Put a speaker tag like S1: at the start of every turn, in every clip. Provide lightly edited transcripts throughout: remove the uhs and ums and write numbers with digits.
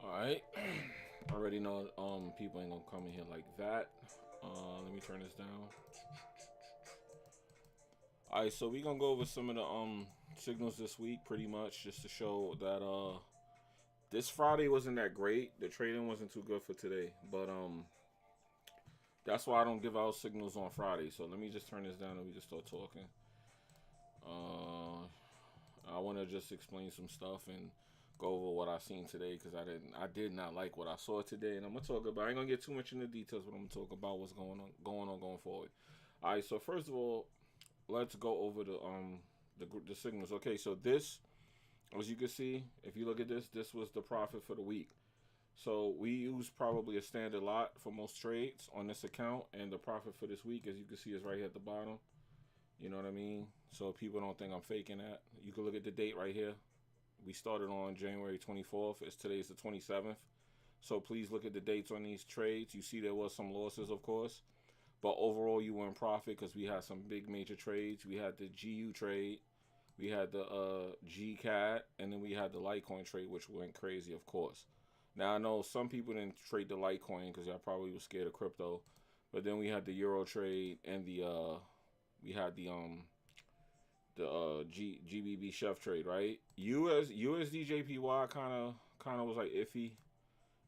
S1: All right. I already know people ain't gonna come in here like that. Let me turn this down. All right, so we gonna go over some of the signals this week, pretty much, just to show that this Friday wasn't that great. The trading wasn't too good for today, but that's why I don't give out signals on Friday. So let me just turn this down and we just start talking. I want to just explain some stuff and go over what I seen today because I did not like what I saw today, and I'm gonna talk about. I ain't gonna get too much into details, but I'm gonna talk about what's going forward. All right, so first of all, let's go over the signals. Okay, so this, as you can see, if you look at this was the profit for the week. So we use probably a standard lot for most trades on this account, and the profit for this week, as you can see, is right here at the bottom. You know what I mean? So people don't think I'm faking that. You can look at the date right here. We started on January 24th. Today's the 27th. So please look at the dates on these trades. You see there was some losses, of course. But overall, you were in profit because we had some big major trades. We had the GU trade. We had the GCAT. And then we had the Litecoin trade, which went crazy, of course. Now, I know some people didn't trade the Litecoin because y'all probably was scared of crypto. But then we had the Euro trade and we had the GBB chef trade, right? USD JPY kind of was like iffy,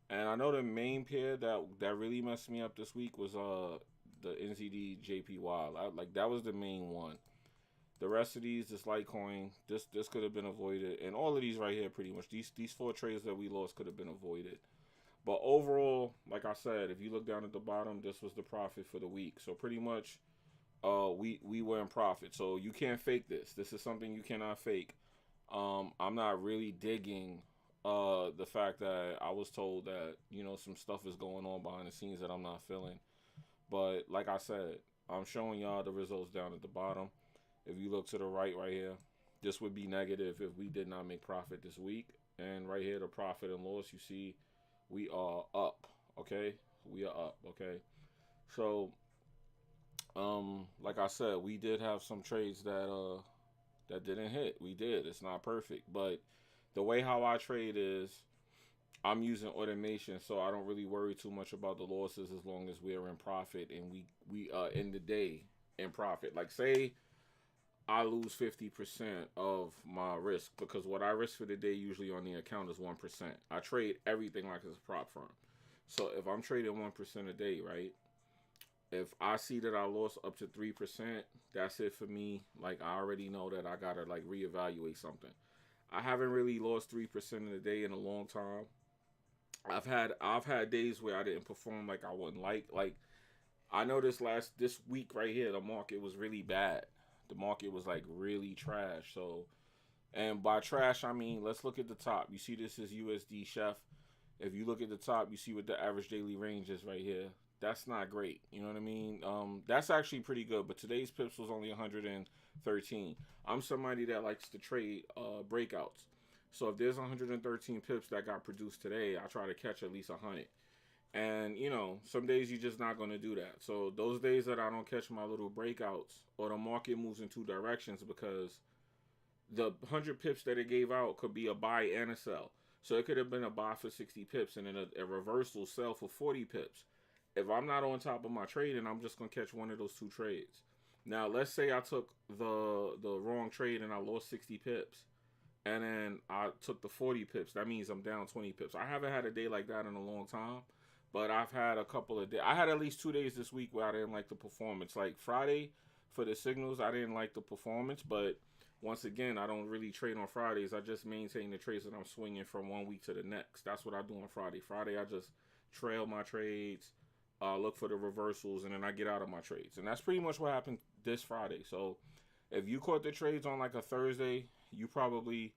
S1: and I know the main pair that really messed me up this week was the NZD JPY. Like that was the main one. The rest of these, this Litecoin, this could have been avoided, and all of these right here, pretty much these four trades that we lost could have been avoided. But overall, like I said, if you look down at the bottom, this was the profit for the week. So pretty much, we were in profit. So you can't fake this. This is something you cannot fake. I'm not really digging the fact that I was told that, you know, some stuff is going on behind the scenes that I'm not feeling. But like I said, I'm showing y'all the results down at the bottom. If you look to the right here, this would be negative if we did not make profit this week. And right here, the profit and loss, you see, we are up. Okay, we are up. Okay, so like I said, we did have some trades that didn't hit. We did. It's not perfect, but the way how I trade is I'm using automation, so I don't really worry too much about the losses as long as we are in profit and we end the day in profit. Like say I lose 50% of my risk because what I risk for the day usually on the account is 1%. I trade everything like it's a prop firm. So if I'm trading 1% a day, right? If I see that I lost up to 3%, that's it for me. Like I already know that I gotta like reevaluate something. I haven't really lost 3% in a day in a long time. I've had days where I didn't perform like I wouldn't like. Like I know this week right here, the market was really bad. The market was like really trash. So, and by trash I mean let's look at the top. You see this is USD Chef. If you look at the top, you see what the average daily range is right here. That's not great. You know what I mean? That's actually pretty good. But today's pips was only 113. I'm somebody that likes to trade breakouts. So if there's 113 pips that got produced today, I try to catch at least 100. And, you know, some days you're just not going to do that. So those days that I don't catch my little breakouts or the market moves in two directions because the 100 pips that it gave out could be a buy and a sell. So it could have been a buy for 60 pips and then a reversal sell for 40 pips. If I'm not on top of my trade, and I'm just going to catch one of those two trades. Now, let's say I took the wrong trade and I lost 60 pips. And then I took the 40 pips. That means I'm down 20 pips. I haven't had a day like that in a long time. But I've had a couple of days. I had at least 2 days this week where I didn't like the performance. Like Friday for the signals, I didn't like the performance. But once again, I don't really trade on Fridays. I just maintain the trades that I'm swinging from one week to the next. That's what I do on Friday. Friday, I just trail my trades. look for the reversals, and then I get out of my trades. And that's pretty much what happened this Friday. So if you caught the trades on like a Thursday, you probably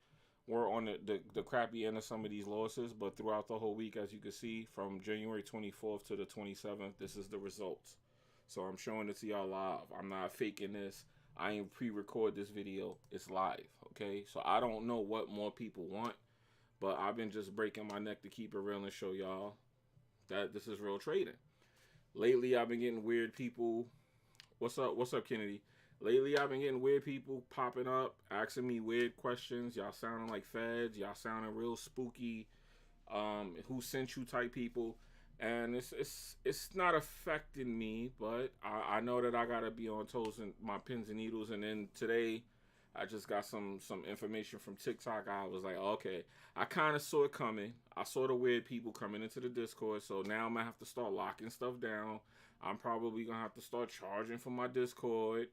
S1: were on the crappy end of some of these losses. But throughout the whole week, as you can see, from January 24th to the 27th, this is the results. So I'm showing it to y'all live. I'm not faking this. I ain't pre-record this video. It's live, okay? So I don't know what more people want, but I've been just breaking my neck to keep it real and show y'all that this is real trading. Lately, I've been getting weird people. What's up? What's up, Kennedy? Lately, I've been getting weird people popping up, asking me weird questions. Y'all sounding like feds. Y'all sounding real spooky. Who sent you type people. And it's not affecting me, but I know that I gotta be on toes and my pins and needles. And then today, I just got some information from TikTok. I was like, okay, I kind of saw it coming. I saw the weird people coming into the Discord, so now I'm gonna have to start locking stuff down. I'm probably gonna have to start charging for my Discord.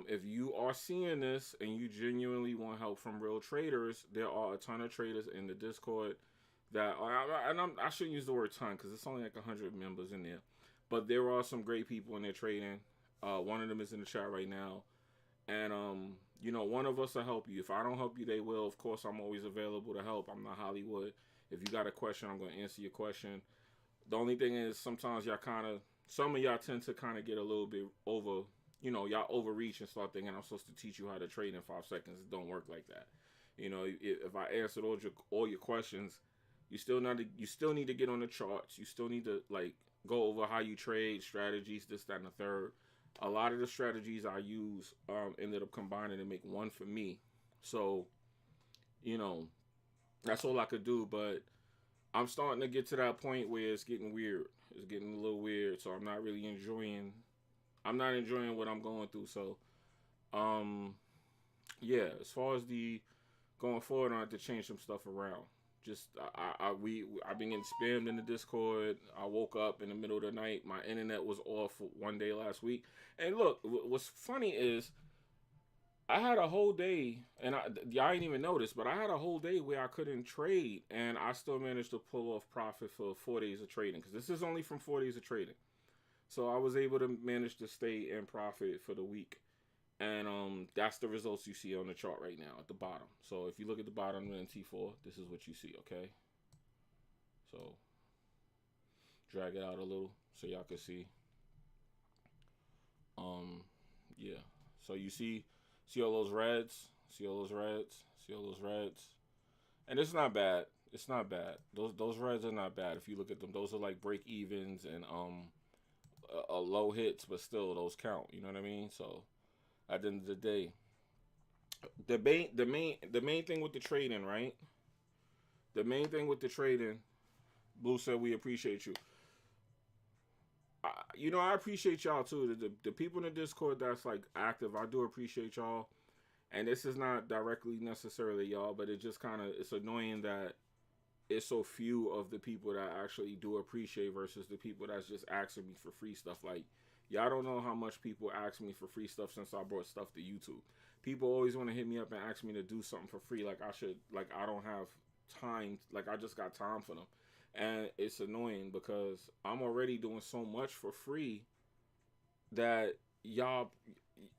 S1: If you are seeing this and you genuinely want help from real traders, there are a ton of traders in the Discord that, and I shouldn't use the word ton because it's only like 100 members in there, but there are some great people in there trading. One of them is in the chat right now, and you know, one of us will help you. If I don't help you, they will. Of course, I'm always available to help. I'm not Hollywood. If you got a question, I'm going to answer your question. The only thing is sometimes some of y'all tend to kind of get a little bit over, you know, y'all overreach and start thinking I'm supposed to teach you how to trade in 5 seconds. It don't work like that. You know, if I answered all your questions, you still need to get on the charts. You still need to like go over how you trade, strategies, this, that, and the third. A lot of the strategies I use ended up combining to make one for me. So, you know, that's all I could do. But I'm starting to get to that point where it's getting weird. It's getting a little weird. So I'm not really enjoying. I'm not enjoying what I'm going through. So, yeah. As far as the going forward, I have to change some stuff around. Just I've been getting spammed in the Discord. I woke up in the middle of the night. My internet was off for one day last week. And look, what's funny is I had a whole day, and y'all ain't even noticed, but I had a whole day where I couldn't trade, and I still managed to pull off profit for 4 days of trading because this is only from 4 days of trading. So I was able to manage to stay in profit for the week. And that's the results you see on the chart right now at the bottom. So if you look at the bottom of the T4, this is what you see, okay? So drag it out a little so y'all can see. Yeah. So you see all those reds, see all those reds. And it's not bad. It's not bad. Those reds are not bad. If you look at them, those are like break evens and low hits, but still those count. You know what I mean? So at the end of the day, the main thing with the trading, right? The main thing with the trading, Blue said we appreciate you. I appreciate y'all too. The people in the Discord that's like active, I do appreciate y'all. And this is not directly necessarily y'all, but it just kind of, it's annoying that it's so few of the people that actually do appreciate versus the people that's just asking me for free stuff. Like, y'all don't know how much people ask me for free stuff since I brought stuff to YouTube. People always want to hit me up and ask me to do something for free. Like I don't have time. Like I just got time for them. And it's annoying because I'm already doing so much for free that y'all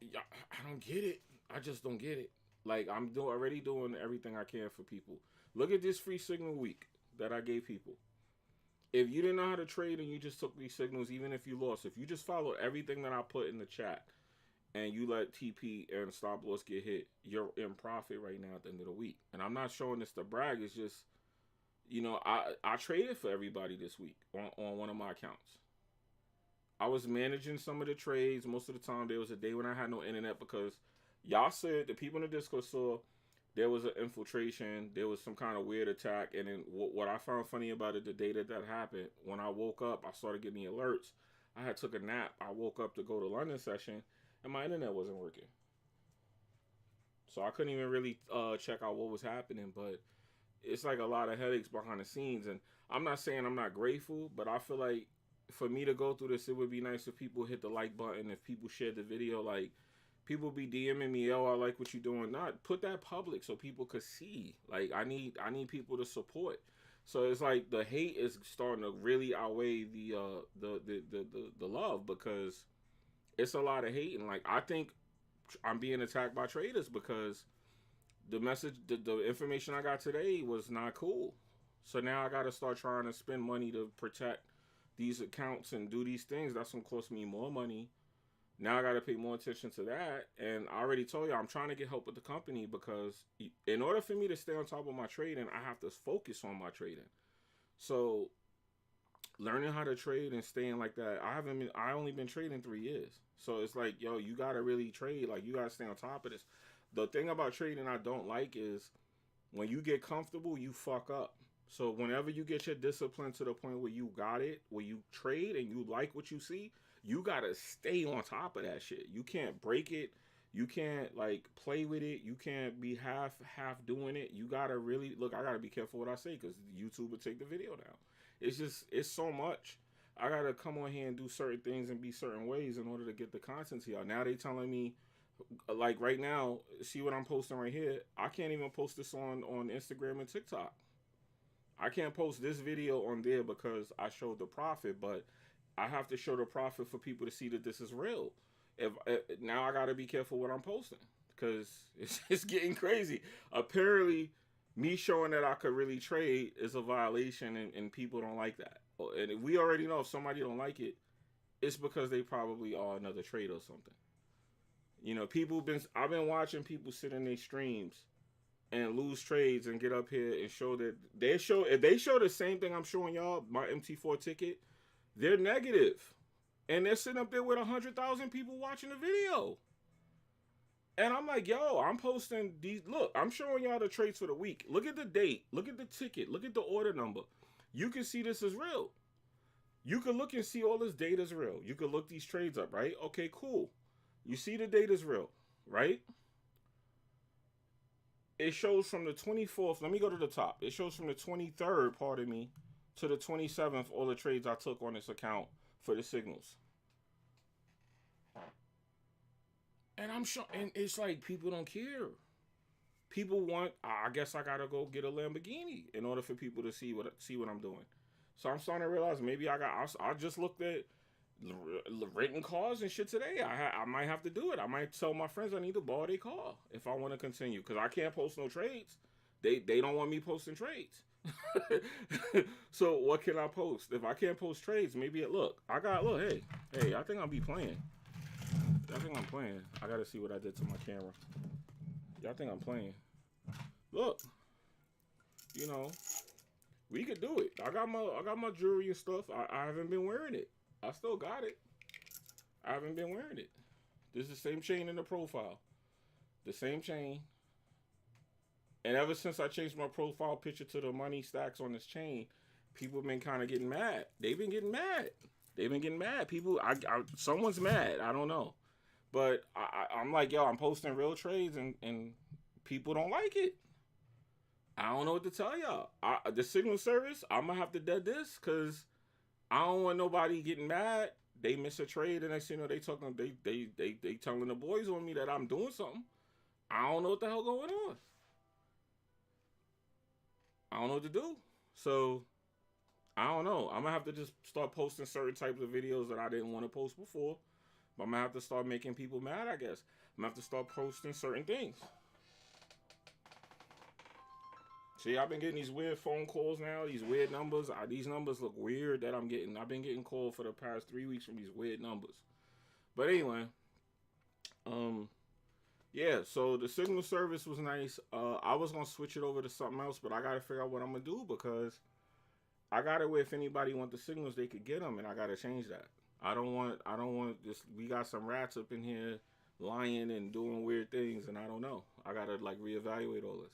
S1: I don't get it. I just don't get it. Like I'm already doing everything I can for people. Look at this free signal week that I gave people. If you didn't know how to trade and you just took these signals, even if you lost, if you just followed everything that I put in the chat and you let TP and stop loss get hit, you're in profit right now at the end of the week. And I'm not showing this to brag. It's just, I traded for everybody this week on one of my accounts. I was managing some of the trades. Most of the time, there was a day when I had no internet because y'all said, the people in the Discord saw there was an infiltration. There was some kind of weird attack. And then what I found funny about it, the day that happened, when I woke up, I started getting the alerts. I had took a nap. I woke up to go to London session, and my internet wasn't working. So I couldn't even really check out what was happening. But it's like a lot of headaches behind the scenes. And I'm not saying I'm not grateful, but I feel like for me to go through this, it would be nice if people hit the like button, if people shared the video. Like, people be DMing me, yo, I like what you're doing. Not put that public so people could see. Like, I need people to support. So it's like the hate is starting to really outweigh the love, because it's a lot of hate. And like, I think I'm being attacked by traders because the information I got today was not cool. So now I got to start trying to spend money to protect these accounts and do these things. That's gonna cost me more money. Now I got to pay more attention to that. And I already told you I'm trying to get help with the company, because in order for me to stay on top of my trading, I have to focus on my trading. So learning how to trade and staying like that, I only been trading 3 years. So it's like, yo, you gotta really trade. Like, you gotta stay on top of this. The thing about trading I don't like is when you get comfortable, you fuck up. So whenever you get your discipline to the point where you got it, where you trade and you like what you see, you gotta stay on top of that shit. You can't break it. You can't like play with it. You can't be half doing it. You gotta really look. I gotta be careful what I say, because YouTube will take the video down. It's so much. I gotta come on here and do certain things and be certain ways in order to get the content to y'all. Now they telling me, like right now, see what I'm posting right here. I can't even post this on Instagram and TikTok. I can't post this video on there because I showed the profit, but I have to show the profit for people to see that this is real. If now I gotta be careful what I'm posting, because it's getting crazy. Apparently, me showing that I could really trade is a violation, and people don't like that. And we already know if somebody don't like it, it's because they probably are another trader or something. You know, I've been watching people sit in their streams and lose trades and get up here and show that if they show the same thing I'm showing y'all, my MT4 ticket, they're negative. And they're sitting up there with 100,000 people watching the video. And I'm like, yo, I'm posting these. Look, I'm showing y'all the trades for the week. Look at the date. Look at the ticket. Look at the order number. You can see this is real. You can look and see all this data is real. You can look these trades up, right? Okay, cool. You see the data is real, right? It shows from the 24th. Let me go to the top. It shows from the 23rd, pardon me, to the 27th, all the trades I took on this account for the signals. And I'm sure, and it's like people don't care. People want. I guess I gotta go get a Lamborghini in order for people to see what I'm doing. So I'm starting to realize maybe I just looked at renting cars and shit today. I might have to do it. I might tell my friends I need to borrow their car if I want to continue, because I can't post no trades. They don't want me posting trades. So what can I post? If I can't post trades, maybe hey, I think I'll be playing. I think I'm playing. I gotta see what I did to my camera. Yeah, I think I'm playing. Look, you know, we could do it. I got my jewelry and stuff. I haven't been wearing it. I still got it. I haven't been wearing it. This is the same chain in the profile. The same chain. And ever since I changed my profile picture to the money stacks on this chain, people have been kind of getting mad. They've been getting mad. People, someone's mad. I don't know. But I'm like, yo, I'm posting real trades and people don't like it. I don't know what to tell y'all. The signal service, I'm going to have to dead this, because I don't want nobody getting mad. They miss a trade, and next thing you know, they telling the boys on me that I'm doing something. I don't know what the hell going on. I don't know what to do. So I don't know. I'm gonna have to just start posting certain types of videos that I didn't want to post before. But I'm gonna have to start making people mad, I guess. I'm gonna have to start posting certain things. See, I've been getting these weird phone calls now, these weird numbers. These numbers look weird that I'm getting. I've been getting called for the past 3 weeks from these weird numbers. But anyway, yeah, so the signal service was nice. I was gonna switch it over to something else, but I gotta figure out what I'm gonna do, because I got it where if anybody want the signals, they could get them, and I gotta change that. I don't want this. We got some rats up in here lying and doing weird things, and I don't know. I gotta like reevaluate all this.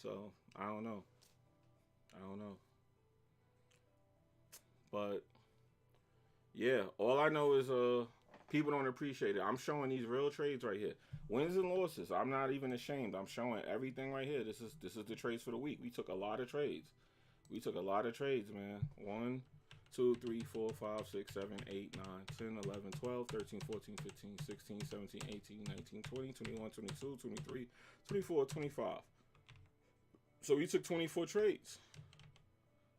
S1: So I don't know. But yeah, all I know is people don't appreciate it. I'm showing these real trades right here. Wins and losses. I'm not even ashamed. I'm showing everything right here. This is the trades for the week. We took a lot of trades. Man. 1, 2, 3, 4, 5, 6, 7, 8, 9, 10, 11, 12, 13, 14, 15, 16, 17, 18, 19, 20, 21, 22, 23, 24, 25. So we took 24 trades.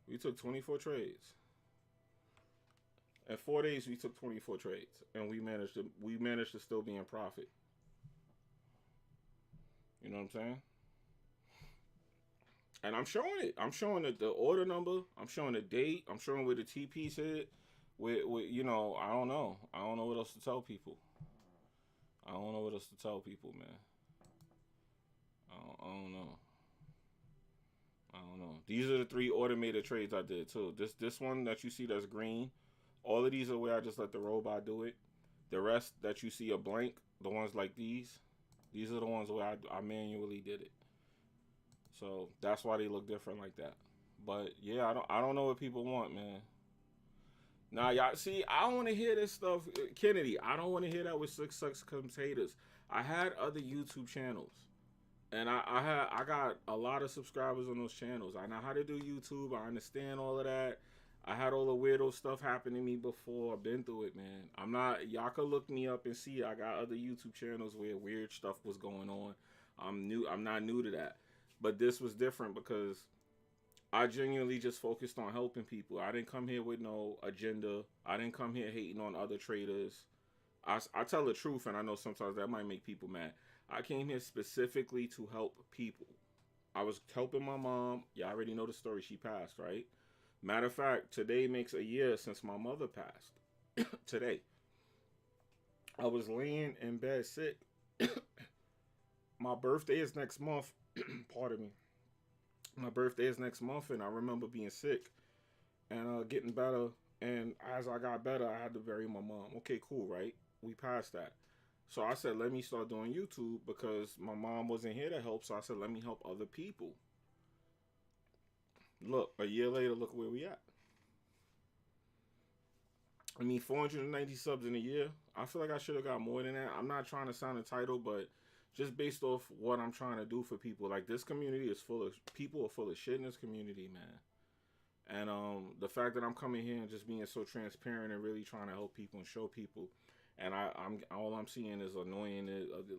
S1: We took 24 trades. In 4 days, we took 24 trades, and we managed to still be in profit. You know what I'm saying? And I'm showing it. I'm showing the order number. I'm showing the date. I'm showing where the TP's hit. I don't know. I don't know what else to tell people. I don't know what else to tell people, man. I don't know. I don't know. These are the 3 automated trades I did too. This one that you see that's green. All of these are where I just let the robot do it. The rest that you see are blank. The ones like these are the ones where I manually did it. So that's why they look different like that. But yeah, I don't know what people want, man. Now y'all see, I don't want to hear this stuff, Kennedy. I don't want to hear that with Sucks Comes Haters. I had other YouTube channels, and I got a lot of subscribers on those channels. I know how to do YouTube. I understand all of that. I had all the weirdo stuff happen to me before. I've been through it, man. I'm not. Y'all can look me up and see. I got other YouTube channels where weird stuff was going on. I'm new. I'm not new to that, but this was different because I genuinely just focused on helping people. I didn't come here with no agenda. I didn't come here hating on other traders. I tell the truth, and I know sometimes that might make people mad. I came here specifically to help people. I was helping my mom. You already know the story. She passed, right? Matter of fact, today makes a year since my mother passed. Today. I was laying in bed sick. My birthday is next month. Pardon me. My birthday is next month, and I remember being sick and getting better. And as I got better, I had to bury my mom. Okay, cool, right? We passed that. So I said, let me start doing YouTube because my mom wasn't here to help. So I said, let me help other people. Look, a year later, look where we at. I mean, 490 subs in a year. I feel like I should have got more than that. I'm not trying to sound entitled, but just based off what I'm trying to do for people, like this community is full of people are full of shit in this community, man. And the fact that I'm coming here and just being so transparent and really trying to help people and show people, and I'm all I'm seeing is annoying.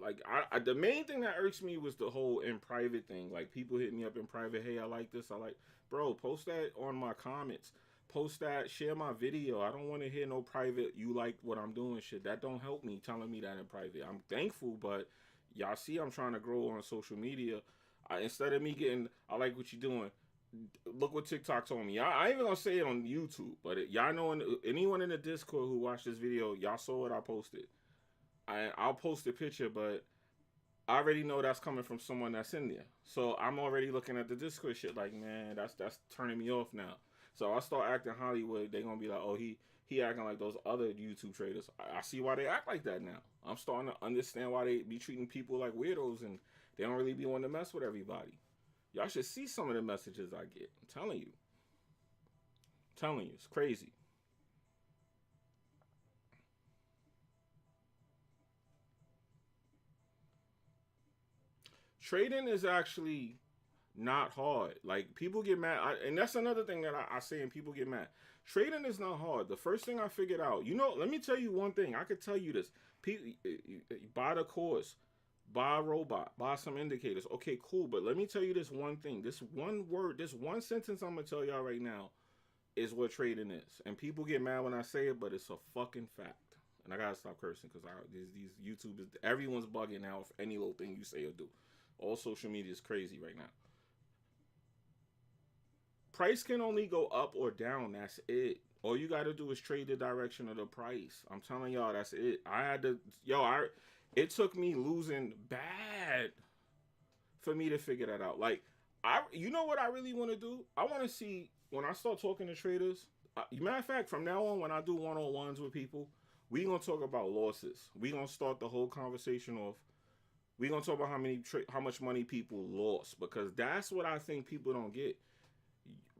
S1: Like the main thing that irks me was the whole in private thing. Like people hit me up in private, hey, I like this, I like, bro, post that on my comments. Post that, share my video. I don't want to hear no private, you like what I'm doing shit. That don't help me telling me that in private. I'm thankful, but y'all see I'm trying to grow on social media. Instead of me getting, I like what you're doing. Look what TikTok told me. I ain't even gonna say it on YouTube, but y'all know, anyone in the Discord who watched this video, y'all saw what I posted. I'll post a picture, but I already know that's coming from someone that's in there. So I'm already looking at the Discord shit like, man, that's turning me off now. So I start acting Hollywood, they gonna be like, oh, he acting like those other YouTube traders. I see why they act like that now. I'm starting to understand why they be treating people like weirdos and they don't really be wanting to mess with everybody. Y'all should see some of the messages I get. I'm telling you. It's crazy. Trading is actually not hard. Like people get mad, and that's another thing that I say, and people get mad. Trading is not hard. The first thing I figured out, let me tell you one thing. I could tell you this. Buy the course, buy a robot, buy some indicators. Okay, cool. But let me tell you this one thing. This one word, this one sentence I'm gonna tell y'all right now is what trading is. And people get mad when I say it, but it's a fucking fact. And I gotta stop cursing because these YouTubers, everyone's bugging now for any little thing you say or do. All social media is crazy right now. Price can only go up or down. That's it. All you got to do is trade the direction of the price. I'm telling y'all, that's it. It took me losing bad for me to figure that out. Like, you know what I really want to do? I want to see when I start talking to traders. Matter of fact, from now on, when I do one-on-ones with people, we gonna talk about losses. We gonna start the whole conversation off. We gonna talk about how much money people lost, because that's what I think people don't get.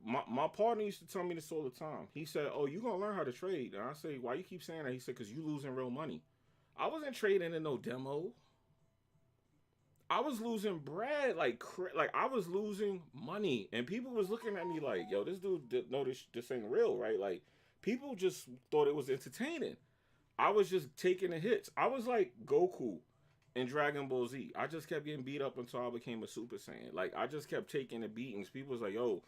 S1: My partner used to tell me this all the time. He said, oh, you gonna learn how to trade. And I say, why you keep saying that? He said, because you losing real money. I wasn't trading in no demo. I was losing bread, like I was losing money. And people was looking at me like, yo, this dude, no, this ain't real, right? Like, people just thought it was entertaining. I was just taking the hits. I was like Goku in Dragon Ball Z. I just kept getting beat up until I became a Super Saiyan. Like I just kept taking the beatings. People was like, "Yo,"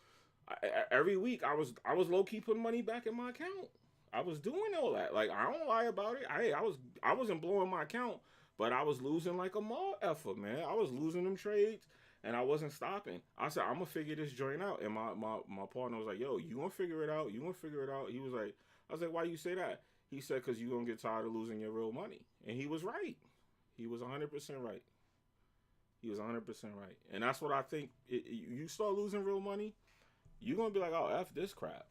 S1: every week I was low key putting money back in my account. I was doing all that. Like I don't lie about it. I wasn't blowing my account, but I was losing like a mall effort, man. I was losing them trades. And I wasn't stopping. I said, I'm gonna figure this joint out. And my partner was like, yo, you gonna figure it out? You gonna figure it out? He was like, I was like, why you say that? He said, cause you gonna get tired of losing your real money. And he was right. He was 100% right. He was 100% right. And that's what I think. You start losing real money, you're gonna be like, oh, F this crap.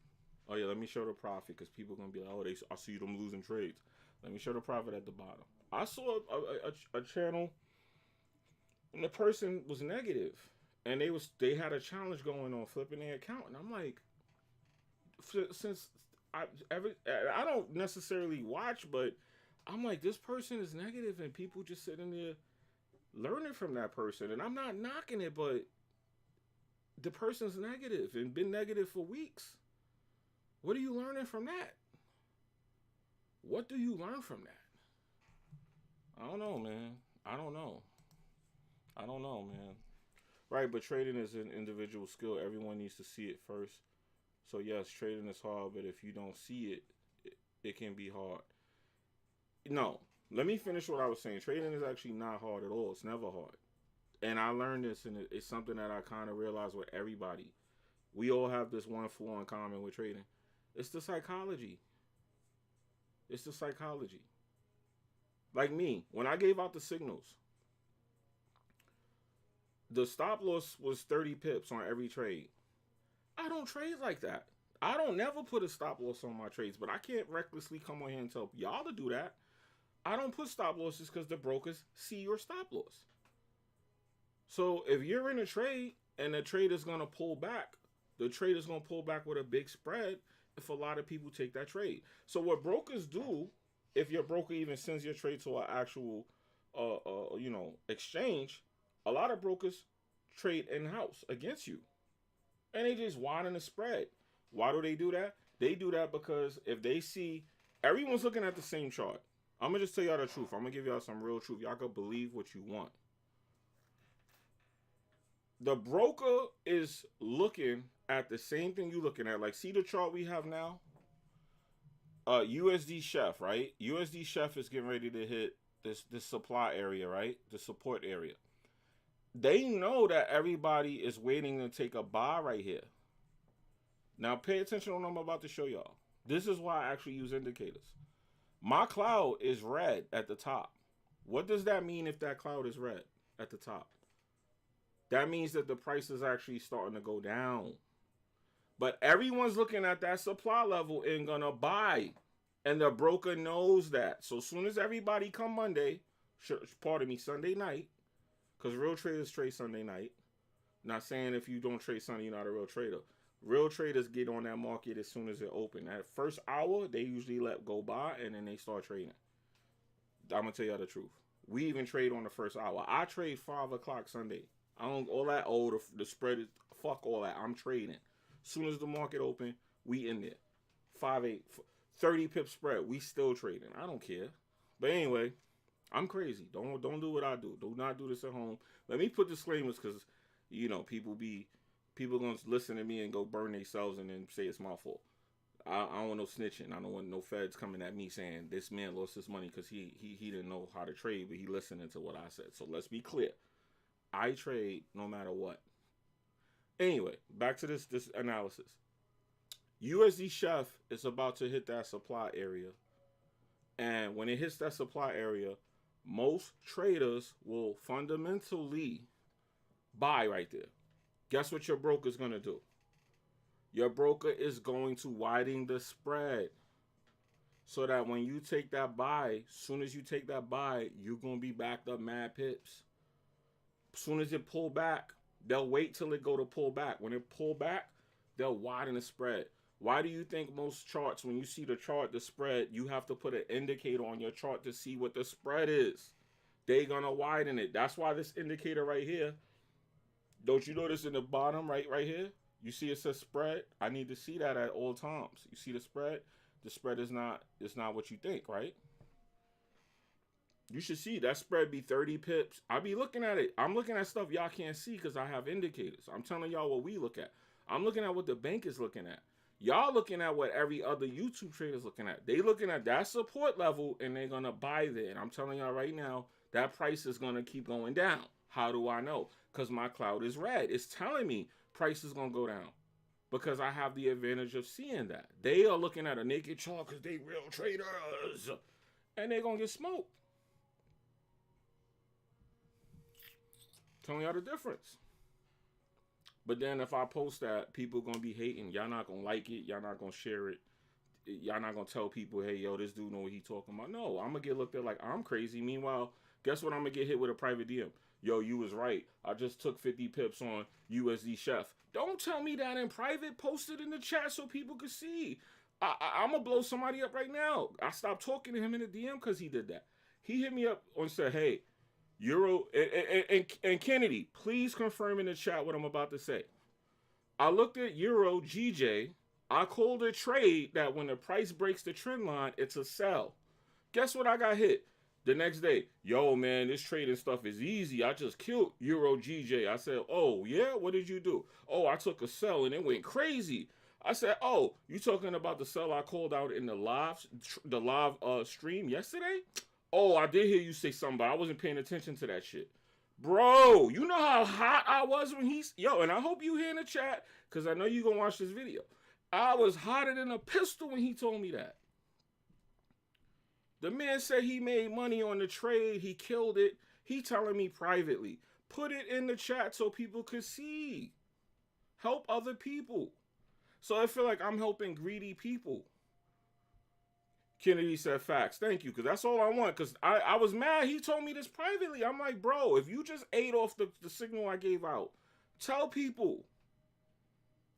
S1: Oh yeah, let me show the profit because people gonna be like, oh, I see them losing trades. Let me show the profit at the bottom. I saw a channel, and the person was negative, and they had a challenge going on flipping their account, and I'm like, since I don't necessarily watch, but I'm like, this person is negative, and people just sitting there learning from that person, and I'm not knocking it, but the person's negative and been negative for weeks. What are you learning from that? What do you learn from that? I don't know, man. I don't know. I don't know, man. Right, but trading is an individual skill. Everyone needs to see it first. So yes, trading is hard, but if you don't see it can be hard. No, let me finish what I was saying. Trading is actually not hard at all. It's never hard. And I learned this, and it's something that I kind of realized with everybody. We all have this one flaw in common with trading. It's the psychology. It's the psychology. Like me, when I gave out the signals, the stop loss was 30 pips on every trade. I don't trade like that. I don't never put a stop loss on my trades, but I can't recklessly come on here and tell y'all to do that. I don't put stop losses because the brokers see your stop loss. So if you're in a trade and the trade is going to pull back, the trade is going to pull back with a big spread if a lot of people take that trade. So what brokers do, if your broker even sends your trade to an actual, exchange, a lot of brokers trade in-house against you. And they just widen the spread. Why do they do that? They do that because if they see everyone's looking at the same chart. I'm going to just tell y'all the truth. I'm going to give y'all some real truth. Y'all can believe what you want. The broker is looking at the same thing you're looking at. Like, see the chart we have now? USD Chef, right? USD Chef is getting ready to hit this supply area, right? The support area. They know that everybody is waiting to take a buy right here. Now, pay attention to what I'm about to show y'all. This is why I actually use indicators. My cloud is red at the top. What does that mean if that cloud is red at the top? That means that the price is actually starting to go down. But everyone's looking at that supply level and gonna buy. And the broker knows that. So as soon as everybody come Sunday night, because real traders trade Sunday night. Not saying if you don't trade Sunday, you're not a real trader. Real traders get on that market as soon as it open. That first hour, they usually let go by, and then they start trading. I'm going to tell y'all the truth. We even trade on the first hour. I trade 5 o'clock Sunday. I don't, all that, the spread is, fuck all that. I'm trading. As soon as the market open, we in there. 5-8, 30 pip spread. We still trading. I don't care. But anyway, I'm crazy. Don't do what I do. Do not do this at home. Let me put disclaimers because, people gonna listen to me and go burn themselves and then say it's my fault. I don't want no snitching. I don't want no feds coming at me saying this man lost his money because he didn't know how to trade, but he listening to what I said. So let's be clear. I trade no matter what. Anyway, back to this analysis. USD Chef is about to hit that supply area. And when it hits that supply area, most traders will fundamentally buy right there. Guess what your broker is going to do? Your broker is going to widen the spread so that when you take that buy, soon as you take that buy, you're going to be backed up mad pips. As soon as it pull back, they'll wait till it go to pull back. When it pull back, they'll widen the spread. Why do you think most charts, when you see the chart, the spread, you have to put an indicator on your chart to see what the spread is? They're going to widen it. That's why this indicator right here, don't you notice in the bottom right here? You see it says spread? I need to see that at all times. You see the spread? The spread is not what you think, right? You should see that spread be 30 pips. I be looking at it. I'm looking at stuff y'all can't see because I have indicators. I'm telling y'all what we look at. I'm looking at what the bank is looking at. Y'all looking at what every other YouTube trader is looking at. They looking at that support level and they're gonna buy there. And I'm telling y'all right now, that price is gonna keep going down. How do I know? Because my cloud is red. It's telling me price is gonna go down. Because I have the advantage of seeing that. They are looking at a naked chart because they real traders. And they're gonna get smoked. Telling y'all the difference. But then if I post that, people gonna be hating. Y'all not gonna like it. Y'all not gonna share it. Y'all not gonna tell people, hey, yo, this dude know what he talking about. No, I'm gonna get looked at like I'm crazy. Meanwhile, guess what? I'm gonna get hit with a private DM. Yo, you was right. I just took 50 pips on USD Chef. Don't tell me that in private. Post it in the chat so people could see. I'm gonna blow somebody up right now. I stopped talking to him in the DM because he did that. He hit me up and said, hey, Euro and Kennedy, please confirm in the chat what I'm about to say. I looked at Euro GJ. I called a trade that when the price breaks the trend line, it's a sell. Guess what? I got hit the next day. Yo, man, this trading stuff is easy. I just killed Euro GJ. I said, oh, yeah? What did you do? Oh, I took a sell and it went crazy. I said, oh, you talking about the sell I called out in the live stream yesterday? Oh, I did hear you say something, but I wasn't paying attention to that shit. Bro, you know how hot I was when he's... Yo, and I hope you hear in the chat, because I know you going to watch this video. I was hotter than a pistol when he told me that. The man said he made money on the trade. He killed it. He telling me privately. Put it in the chat so people could see. Help other people. So I feel like I'm helping greedy people. Kennedy said facts. Thank you, because that's all I want. Because I was mad. He told me this privately. I'm like, bro, if you just ate off the signal I gave out, tell people.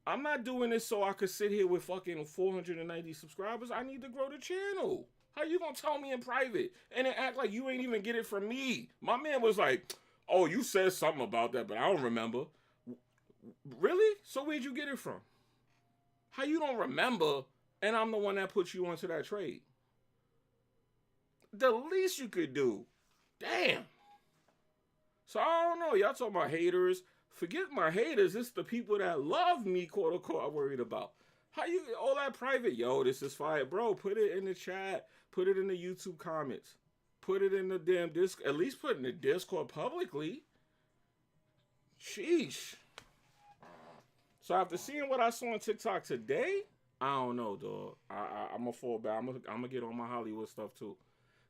S1: I'm not doing this so I could sit here with fucking 490 subscribers. I need to grow the channel. How you gonna tell me in private and then act like you ain't even get it from me? My man was like, oh, you said something about that, but I don't remember. Really? So where'd you get it from? How you don't remember and I'm the one that put you onto that trade? The least you could do. Damn. So I don't know. Y'all talking about haters. Forget my haters. It's the people that love me, quote unquote, I'm worried about. How you, all that private, yo, this is fire. Bro, put it in the chat. Put it in the YouTube comments. Put it in the damn Discord. At least put it in the Discord publicly. Sheesh. So after seeing what I saw on TikTok today, I don't know, dog. I'm gonna fall back. I'm gonna get on my Hollywood stuff too.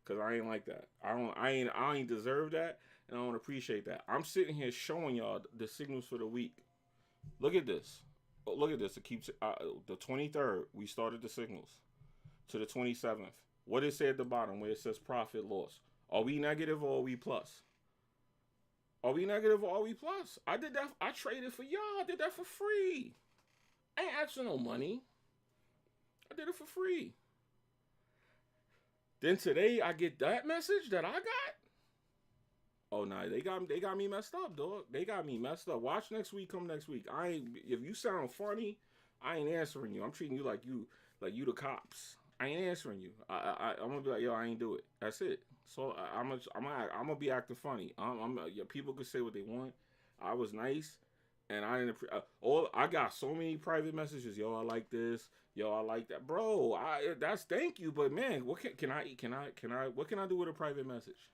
S1: Cause I ain't like that. I ain't deserve that, and I don't appreciate that. I'm sitting here showing y'all the signals for the week. Look at this. Look at this. It keeps the 23rd. We started the signals to the 27th. What it say at the bottom where it says profit loss? Are we negative or are we plus? Are we negative or are we plus? I did that. I traded for y'all. I did that for free. I ain't asking no money. I did it for free. Then today I get that message that I got. Oh no, they got me messed up, dog. They got me messed up. Watch next week. Come next week. If you sound funny, I ain't answering you. I'm treating you like you the cops. I ain't answering you. I'm gonna be like, yo, I ain't do it. That's it. So I'm gonna be acting funny. People could say what they want. I was nice, and I didn't. I got so many private messages. Yo, I like this. Yo, I like that, bro. That's thank you, but man, what can I what can I do with a private message?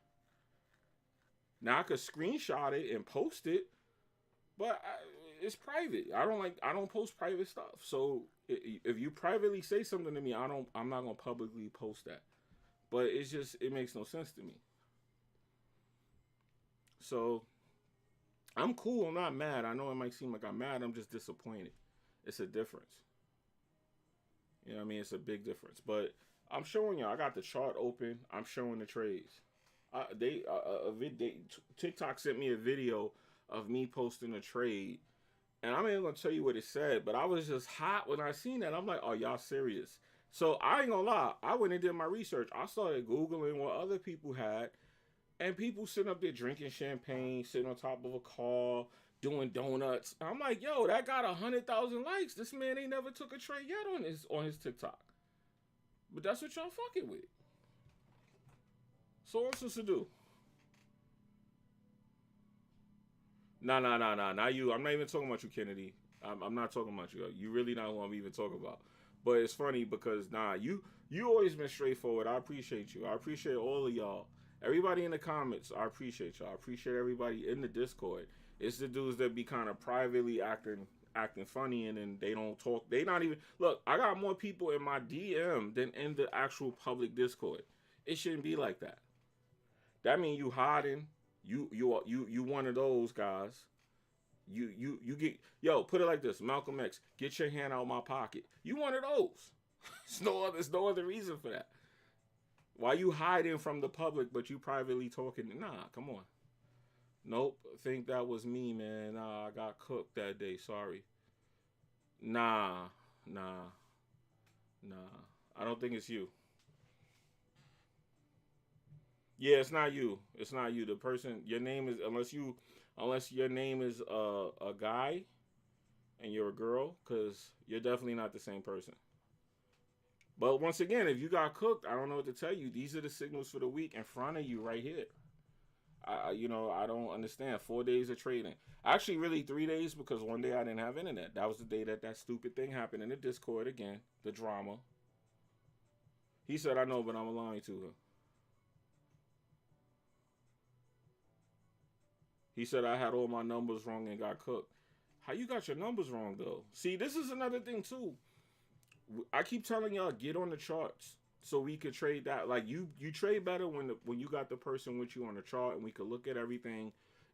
S1: Now I could screenshot it and post it, but it's private. I don't post private stuff. So if you privately say something to me, I'm not gonna publicly post that. But it makes no sense to me. So I'm cool. I'm not mad. I know it might seem like I'm mad. I'm just disappointed. It's a difference. You know what I mean? It's a big difference. But I'm showing you. I got the chart open. I'm showing the trades. TikTok sent me a video of me posting a trade, and I'm not even gonna tell you what it said, but I was just hot when I seen that. I'm like, oh, y'all serious? So I ain't gonna lie. I went and did my research. I started Googling what other people had, and people sitting up there drinking champagne, sitting on top of a car, doing donuts. I'm like, yo, that got 100,000 likes. This man ain't never took a trade yet on his TikTok. But that's what y'all fucking with. So what's supposed to do? Nah. Not you. I'm not even talking about you, Kennedy. I'm not talking about you. You really not who I'm even talking about. But it's funny because you always been straightforward. I appreciate you. I appreciate all of y'all. Everybody in the comments, I appreciate y'all. I appreciate everybody in the Discord. It's the dudes that be kind of privately acting funny and then they don't talk. They not even look. I got more people in my DM than in the actual public Discord. It shouldn't be like that. That mean you hiding. You one of those guys. You get put it like this. Malcolm X, get your hand out of my pocket. You one of those. There's no other reason for that. Why you hiding from the public but you privately talking? Nah, come on. Nope. Think that was me, man. Nah, I got cooked that day. Sorry. Nah, nah, nah. I don't think it's you. Yeah, it's not you. It's not you. The person, your name is unless your name is a guy and you're a girl, because you're definitely not the same person. But once again, if you got cooked, I don't know what to tell you. These are the signals for the week in front of you right here. I don't understand. 4 days of trading. Actually, really 3 days because one day I didn't have internet. That was the day that stupid thing happened in the Discord again. The drama. He said, "I know, but I'm lying to her." He said I had all my numbers wrong and got cooked. How you got your numbers wrong though? See, this is another thing too. I keep telling y'all get on the charts so we could trade that. Like you trade better when you got the person with you on the chart and we could look at everything.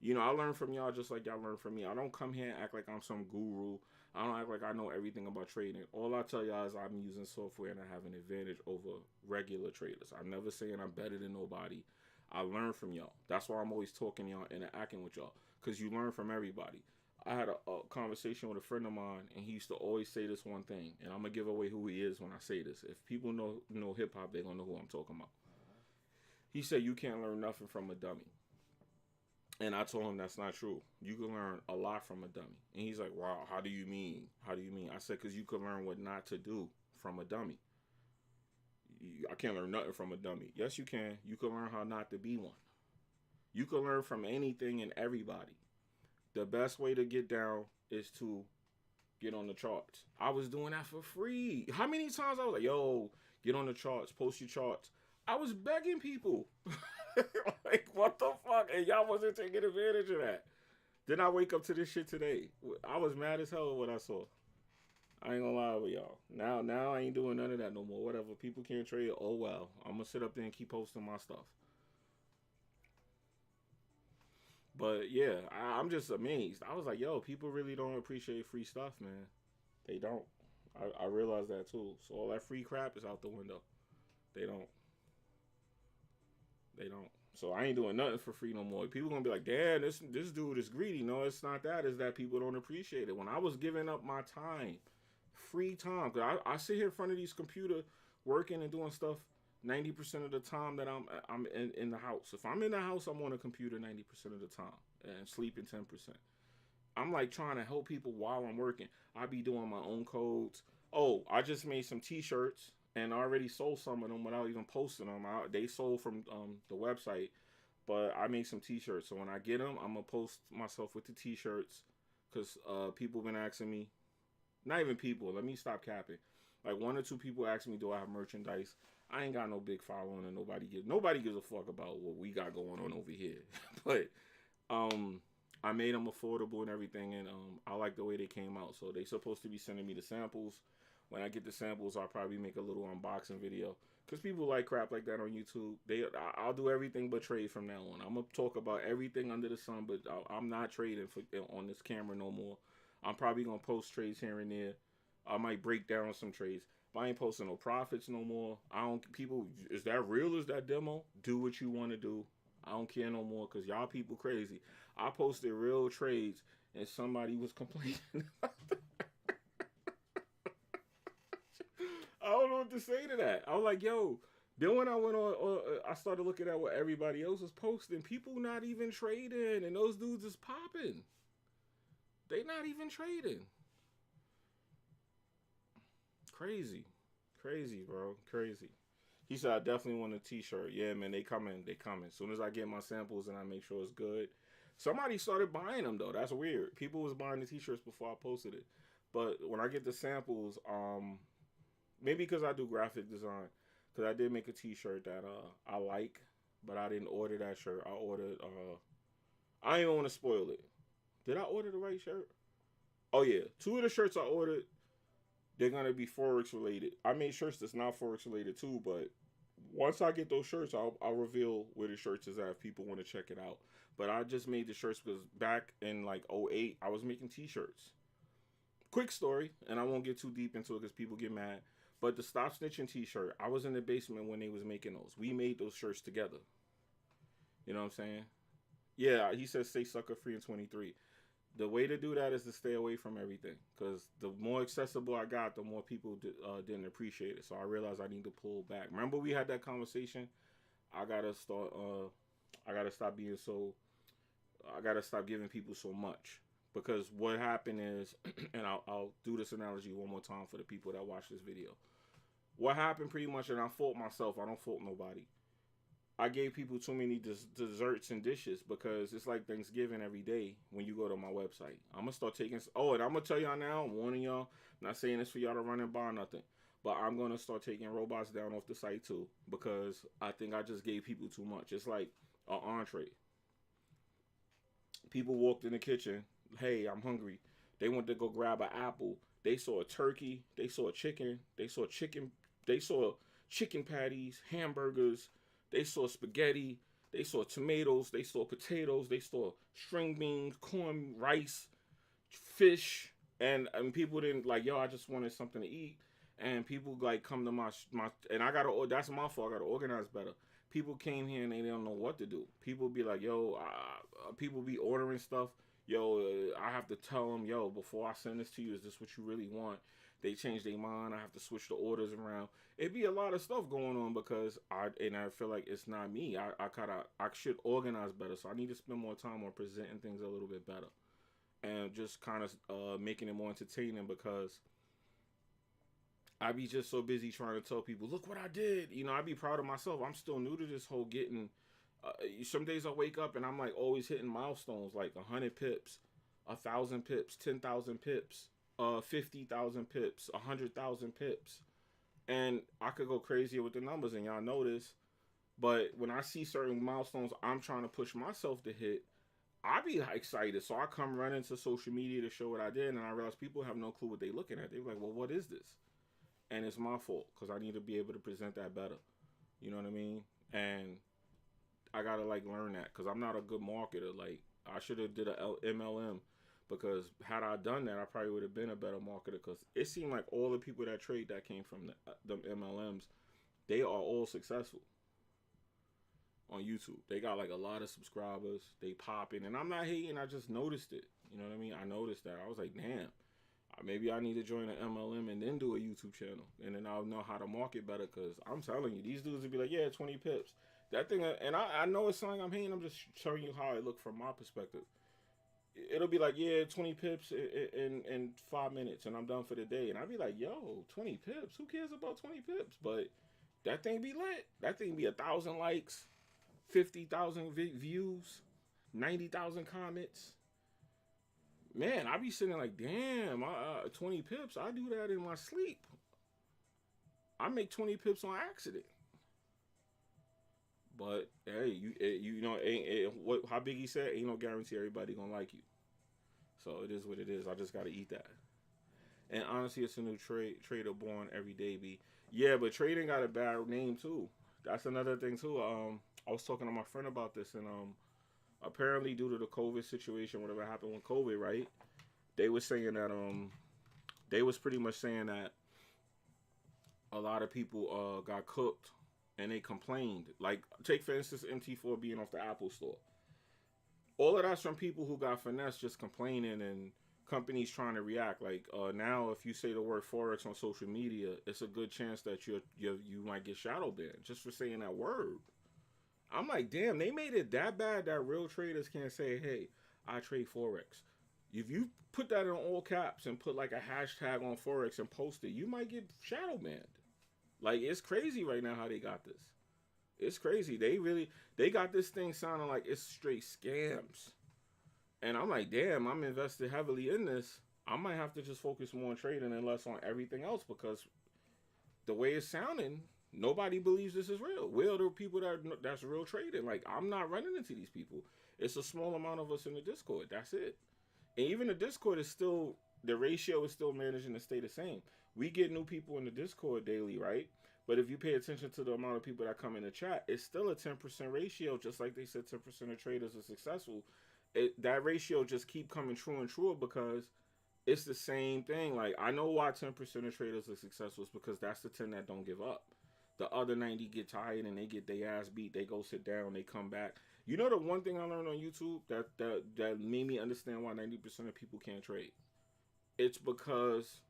S1: I learn from y'all just like y'all learn from me. I don't come here and act like I'm some guru. I don't act like I know everything about trading. All I tell y'all is I'm using software and I have an advantage over regular traders. I'm never saying I'm better than nobody. I learn from y'all. That's why I'm always talking to y'all and acting with y'all because you learn from everybody. I had a conversation with a friend of mine, and he used to always say this one thing, and I'm gonna give away who he is when I say this. If people know hip hop, they're gonna know who I'm talking about. He said you can't learn nothing from a dummy, and I told him that's not true. You can learn a lot from a dummy, and he's like, "Wow, how do you mean? How do you mean?" I said, "Cause you can learn what not to do from a dummy. I can't learn nothing from a dummy. Yes, you can. You can learn how not to be one. You can learn from anything and everybody. The best way to get down is to get on the charts. I was doing that for free. How many times I was like, yo, get on the charts, post your charts. I was begging people. Like, what the fuck? And y'all wasn't taking advantage of that. Then I wake up to this shit today. I was mad as hell with what I saw. I ain't gonna lie with y'all. Now I ain't doing none of that no more. Whatever. People can't trade. Oh well. I'm gonna sit up there and keep posting my stuff. But yeah, I'm just amazed. I was like, yo, people really don't appreciate free stuff, man. They don't. I realize that too. So all that free crap is out the window. They don't. They don't. So I ain't doing nothing for free no more. People gonna be like, damn, this dude is greedy. No, it's not that. It's that people don't appreciate it. When I was giving up my time, free time, cause I sit here in front of these computer working and doing stuff 90% of the time that I'm in the house. If I'm in the house, I'm on a computer 90% of the time and sleeping 10%. I'm like trying to help people while I'm working. I be doing my own codes. Oh, I just made some T-shirts and I already sold some of them without even posting them. They sold from the website, but I made some T-shirts. So when I get them, I'm gonna post myself with the T-shirts because people been asking me. Not even people. Let me stop capping. Like one or two people ask me, "Do I have merchandise?" I ain't got no big following, and nobody gives a fuck about what we got going on over here. But I made them affordable and everything, and I like the way they came out. So they supposed to be sending me the samples. When I get the samples, I'll probably make a little unboxing video because people like crap like that on YouTube. I'll do everything but trade from now on. I'm gonna talk about everything under the sun, but I'm not trading on this camera no more. I'm probably gonna post trades here and there. I might break down some trades. But I ain't posting no profits no more. I don't people is that real? Is that demo? Do what you want to do. I don't care no more because y'all people crazy. I posted real trades and somebody was complaining. I don't know what to say to that. I was like, yo. Then when I went on, I started looking at what everybody else was posting. People not even trading, and those dudes is popping. They not even trading. Crazy, crazy, bro, crazy. He said, I definitely want a t-shirt. Yeah, man, they coming. They coming. As soon as I get my samples and I make sure it's good. Somebody started buying them, though. That's weird. People was buying the t-shirts before I posted it. But when I get the samples, maybe because I do graphic design, because I did make a t-shirt that I like, but I didn't order that shirt. I ordered, I didn't want to spoil it. Did I order the right shirt? Oh, yeah. Two of the shirts I ordered, they're gonna be Forex related. I made shirts that's not Forex related too, but once I get those shirts, I'll reveal where the shirts is at if people want to check it out. But I just made the shirts because back in like '08, I was making t-shirts. Quick story, and I won't get too deep into it because people get mad. But the Stop Snitching t-shirt, I was in the basement when they was making those. We made those shirts together. You know what I'm saying? Yeah, he says stay sucker free in 23. The way to do that is to stay away from everything, because the more accessible I got, the more people didn't appreciate it. So I realized I need to pull back. Remember we had that conversation? I gotta start. I gotta stop being so. I gotta stop giving people so much, because what happened is, and I'll do this analogy one more time for the people that watch this video. What happened pretty much, and I fault myself. I don't fault nobody. I gave people too many desserts and dishes because it's like Thanksgiving every day when you go to my website. I'm gonna start taking. Oh, and I'm gonna tell y'all now. I'm warning y'all. I'm not saying this for y'all to run and buy nothing, but I'm gonna start taking robots down off the site too, because I think I just gave people too much. It's like an entree. People walked in the kitchen. Hey, I'm hungry. They went to go grab an apple. They saw a turkey. They saw a chicken. They saw chicken. They saw chicken patties, hamburgers. They saw spaghetti. They saw tomatoes. They saw potatoes. They saw string beans, corn, rice, fish. And people didn't like, yo, I just wanted something to eat. And people like come to my and I gotta, that's my fault. I gotta organize better. People came here and they don't know what to do. People be like, yo, people be ordering stuff. Yo, I have to tell them, yo, before I send this to you, is this what you really want? They change their mind. I have to switch the orders around. It be a lot of stuff going on because I feel like it's not me. I should organize better. So I need to spend more time on presenting things a little bit better, and just kind of making it more entertaining, because I be just so busy trying to tell people, look what I did. You know, I be proud of myself. I'm still new to this whole getting. Some days I wake up and I'm like always hitting milestones, like 100 pips, 1,000 pips, 10,000 pips, 50,000 pips, 100,000 pips, and I could go crazier with the numbers, and y'all know this. But when I see certain milestones I'm trying to push myself to hit, I be excited. So I come running to social media to show what I did, and I realize people have no clue what they're looking at. They're like, well, what is this? And it's my fault because I need to be able to present that better. You know what I mean? And I gotta like learn that because I'm not a good marketer. Like I should have did a MLM, because had I done that, I probably would have been a better marketer. Because it seemed like all the people that trade that came from them MLMs, they are all successful on YouTube. They got like a lot of subscribers. They popping, and I'm not hating. I just noticed it. You know what I mean? I noticed that. I was like, damn. Maybe I need to join an MLM and then do a YouTube channel, and then I'll know how to market better. Cause I'm telling you, these dudes would be like, yeah, 20 pips. That thing, and I know it's something I'm hating. I'm just showing you how it look from my perspective. It'll be like, yeah, 20 pips in 5 minutes, and I'm done for the day. And I'd be like, yo, 20 pips? Who cares about 20 pips? But that thing be lit. That thing be 1,000 likes, 50,000 views, 90,000 comments. Man, I be sitting like, damn, 20 pips. I do that in my sleep. I make 20 pips on accident. But hey, you know, what how Biggie said, ain't no guarantee everybody gonna like you. So it is what it is. I just gotta eat that. And honestly, it's a new trader born every day. Be yeah, but trading got a bad name too. That's another thing too. I was talking to my friend about this, and apparently due to the COVID situation, whatever happened with COVID, right? They was saying that they was pretty much saying that a lot of people got cooked, and they complained. Like, take for instance MT4 being off the Apple Store. All of that's from people who got finessed, just complaining, and companies trying to react. Like now, if you say the word forex on social media, it's a good chance that you might get shadow banned just for saying that word. I'm like, damn, they made it that bad that real traders can't say, hey, I trade forex. If you put that in all caps and put like a hashtag on forex and post it, you might get shadow banned. Like, it's crazy right now how they got this. It's crazy. They got this thing sounding like it's straight scams. And I'm like, damn, I'm invested heavily in this. I might have to just focus more on trading and less on everything else because the way it's sounding, nobody believes this is real. We're the people that's real trading. Like, I'm not running into these people. It's a small amount of us in the Discord. That's it. And even the Discord is still, the ratio is still managing to stay the same. We get new people in the Discord daily, right? But if you pay attention to the amount of people that come in the chat, it's still a 10% ratio, just like they said 10% of traders are successful. That ratio just keep coming true and truer because it's the same thing. Like, I know why 10% of traders are successful is because that's the 10 that don't give up. The other 90 get tired and they get their ass beat. They go sit down. They come back. You know the one thing I learned on YouTube that made me understand why 90% of people can't trade. It's because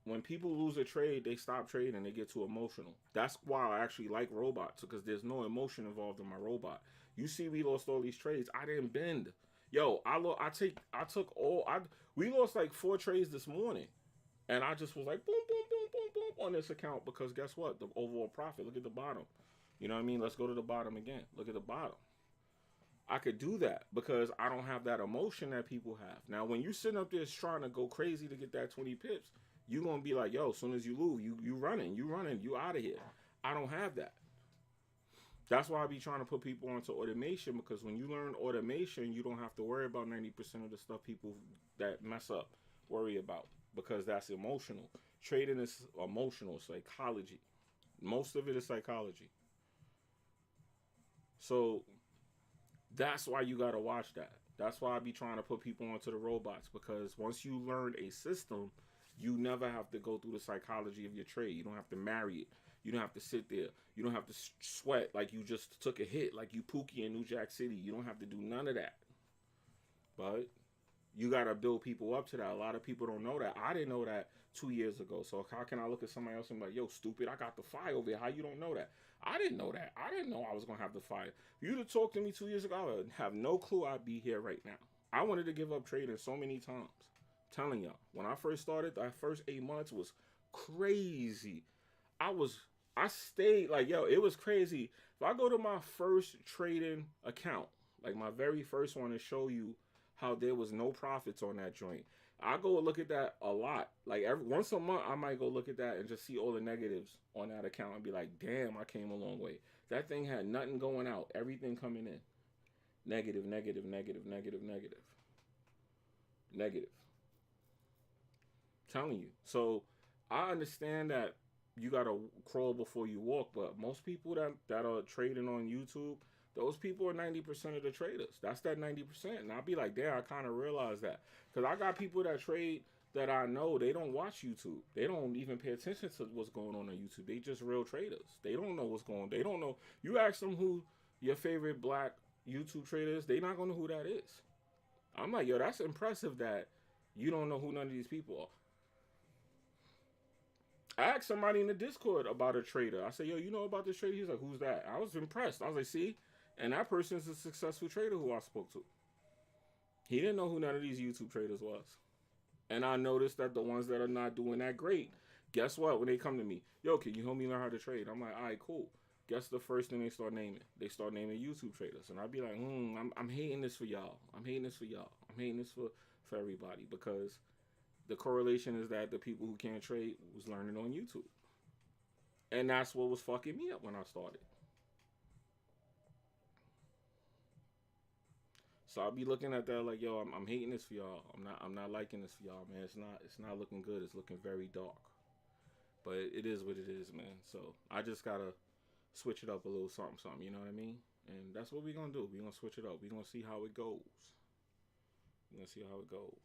S1: when people lose a trade, they stop trading. They get too emotional. That's why I actually like robots because there's no emotion involved in my robot. You see, we lost all these trades. I didn't bend. Yo, I took all. We lost like 4 trades this morning, and I just was like boom, boom, boom, boom, boom on this account because guess what? The overall profit. Look at the bottom. You know what I mean? Let's go to the bottom again. Look at the bottom. I could do that because I don't have that emotion that people have. Now, when you're sitting up there trying to go crazy to get that 20 pips, you're going to be like, yo, as soon as you lose, you running, you out of here. I don't have that. That's why I be trying to put people onto automation because when you learn automation, you don't have to worry about 90% of the stuff people that mess up worry about because that's emotional. Trading is emotional, psychology. Most of it is psychology. So that's why you gotta watch that. That's why I be trying to put people onto the robots because once you learn a system, you never have to go through the psychology of your trade. You don't have to marry it. You don't have to sit there. You don't have to sweat like you just took a hit, like you Pookie in New Jack City. You don't have to do none of that. But you gotta build people up to that. A lot of people don't know that. I didn't know that 2 years ago. So how can I look at somebody else and be like, yo, stupid, I got the fire over here. How you don't know that? I didn't know that. I didn't know I was gonna have the fire. If you'd have talked to me 2 years ago, I would have no clue I'd be here right now. I wanted to give up trading so many times. I'm telling y'all, when I first started, that first 8 months was crazy. I was I stayed like yo, it was crazy. If I go to my first trading account, like my very first one, and show you how there was no profits on that joint. I go look at that a lot. Like every once a month, I might go look at that and just see all the negatives on that account and be like, "Damn, I came a long way." That thing had nothing going out, everything coming in. Negative, negative, negative, negative, negative, negative. I'm telling you. So I understand that you gotta crawl before you walk, but most people that are trading on YouTube, those people are 90% of the traders. That's that 90%. And I'll be like, damn, I kind of realize that. Because I got people that trade that I know, they don't watch YouTube. They don't even pay attention to what's going on YouTube. They just real traders. They don't know what's going on. They don't know. You ask them who your favorite black YouTube trader is, they not going to know who that is. I'm like, yo, that's impressive that you don't know who none of these people are. I asked somebody in the Discord about a trader. I said, yo, you know about this trader? He's like, who's that? I was impressed. I was like, see? And that person's a successful trader who I spoke to. He didn't know who none of these YouTube traders was. And I noticed that the ones that are not doing that great, guess what? When they come to me, yo, can you help me learn how to trade? I'm like, all right, cool. Guess the first thing they start naming? They start naming YouTube traders. And I'd be like, I'm hating this for y'all. I'm hating this for y'all. I'm hating this for everybody because the correlation is that the people who can't trade was learning on YouTube. And that's what was fucking me up when I started. So I'll be looking at that like, yo, I'm hating this for y'all. I'm not liking this for y'all, man. It's not looking good. It's looking very dark. But it is what it is, man. So I just gotta switch it up a little something, something. You know what I mean? And that's what we're gonna do. We're gonna switch it up. We're gonna see how it goes. We're gonna see how it goes.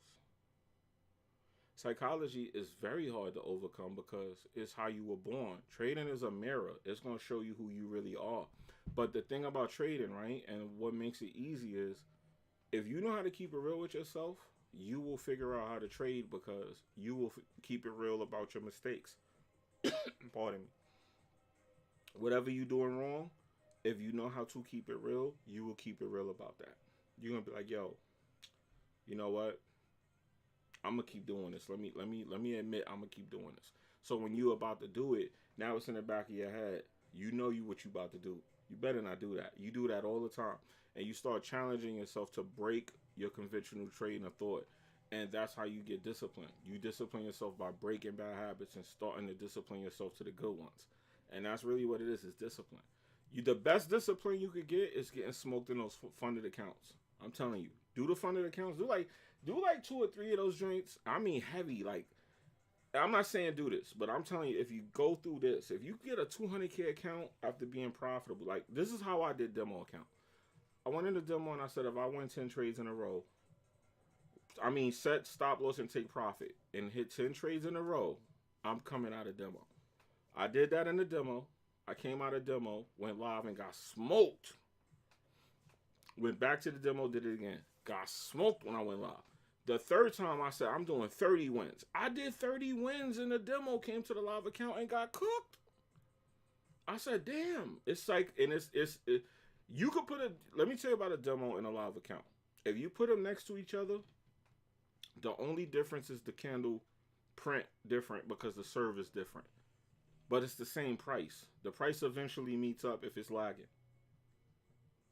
S1: Psychology is very hard to overcome because it's how you were born. Trading is a mirror. It's going to show you who you really are. But the thing about trading, right, and what makes it easy is if you know how to keep it real with yourself, you will figure out how to trade because you will keep it real about your mistakes. Pardon me. Whatever you're doing wrong, if you know how to keep it real, you will keep it real about that. You're going to be like, yo, you know what? I'm gonna keep doing this. Let me admit I'm gonna keep doing this. So when you about to do it, now it's in the back of your head. You know what you about to do. You better not do that. You do that all the time, and you start challenging yourself to break your conventional train of thought, and that's how you get disciplined. You discipline yourself by breaking bad habits and starting to discipline yourself to the good ones, and that's really what it is discipline. The best discipline you could get is getting smoked in those funded accounts. I'm telling you, do the funded accounts. Do like 2 or 3 of those joints. I mean, heavy. Like, I'm not saying do this, but I'm telling you, if you go through this, if you get a 200K account after being profitable, like this is how I did demo account. I went into demo and I said if I win 10 trades in a row, I mean set stop loss and take profit and hit 10 trades in a row, I'm coming out of demo. I did that in the demo. I came out of demo, went live and got smoked. Went back to the demo, did it again. Got smoked when I went live. The third time I said I'm doing 30 wins. I did 30 wins in the demo, came to the live account and got cooked. I said, damn. It's like, and you could let me tell you about a demo and a live account. If you put them next to each other, the only difference is the candle print different because the serve is different. But it's the same price. The price eventually meets up if it's lagging.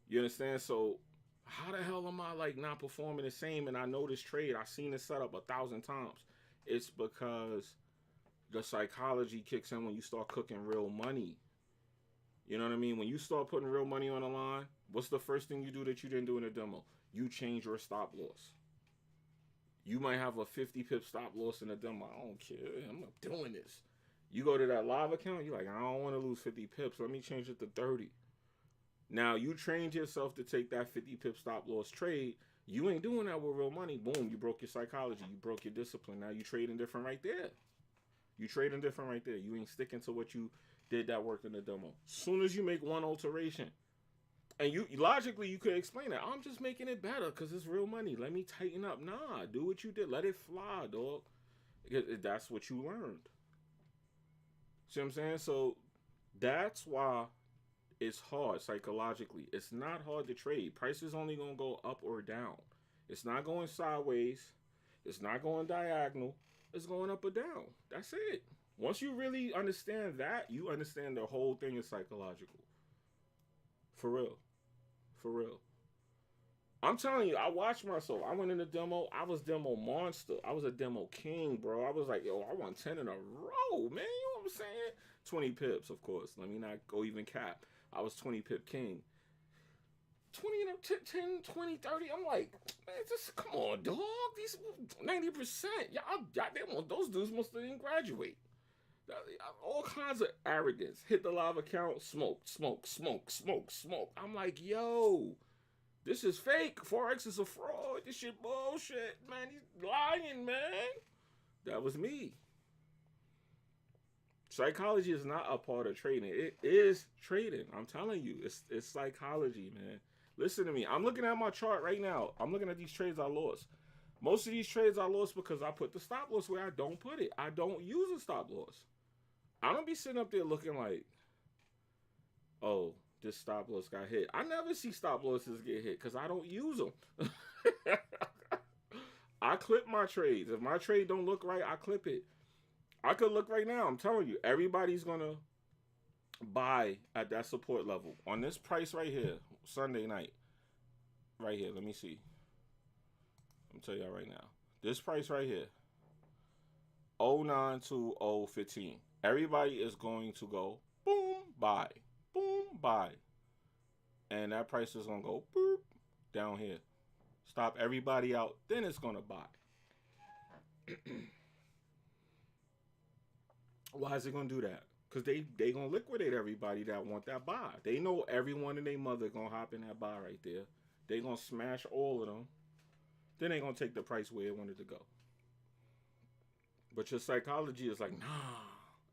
S1: You understand? So how the hell am I like not performing the same? And I know this trade, I've seen it set up 1,000 times. It's because the psychology kicks in when you start cooking real money. You know what I mean? When you start putting real money on the line, what's the first thing you do that you didn't do in a demo? You change your stop loss. You might have a 50 pip stop loss in a demo. I don't care. I'm not doing this. You go to that live account, you're like, I don't want to lose 50 pips. Let me change it to 30. Now, you trained yourself to take that 50 pip stop loss trade. You ain't doing that with real money. Boom, you broke your psychology. You broke your discipline. Now you trading different right there. You trading different right there. You ain't sticking to what you did that worked in the demo. Soon as you make one alteration, and you logically you could explain that. I'm just making it better because it's real money. Let me tighten up. Nah, do what you did. Let it fly, dog. That's what you learned. See what I'm saying? So that's why it's hard psychologically. It's not hard to trade. Price is only going to go up or down. It's not going sideways. It's not going diagonal. It's going up or down. That's it. Once you really understand that, you understand the whole thing is psychological. For real. For real. I'm telling you, I watched myself. I went in the demo. I was demo monster. I was a demo king, bro. I was like, yo, I won 10 in a row, man. You know what I'm saying? 20 pips, of course. Let me not go even cap. I was 20 pip king. 20, 10, 20, 30. I'm like, man, just come on, dog. These 90%. Y'all, those dudes must have didn't graduate. All kinds of arrogance. Hit the live account, smoke. I'm like, yo, this is fake. Forex is a fraud. This shit bullshit, man. He's lying, man. That was me. Psychology is not a part of trading. It is trading. I'm telling you, it's psychology, man. Listen to me. I'm looking at my chart right now. I'm looking at these trades I lost. Most of these trades I lost because I put the stop loss where I don't put it. I don't use a stop loss. I don't be sitting up there looking like, oh, this stop loss got hit. I never see stop losses get hit because I don't use them. I clip my trades. If my trade don't look right, I clip it. I could look right now. I'm telling you, everybody's going to buy at that support level. On this price right here, Sunday night. Right here, let me see. I'm tell y'all right now. This price right here, 09 to 015. Everybody is going to go, boom, buy. Boom, buy. And that price is going to go, boop, down here. Stop everybody out. Then it's going to buy. Why is it going to do that? Because they going to liquidate everybody that want that buy. They know everyone and their mother going to hop in that buy right there. They going to smash all of them. Then they going to take the price where it wanted to go. But your psychology is like, nah,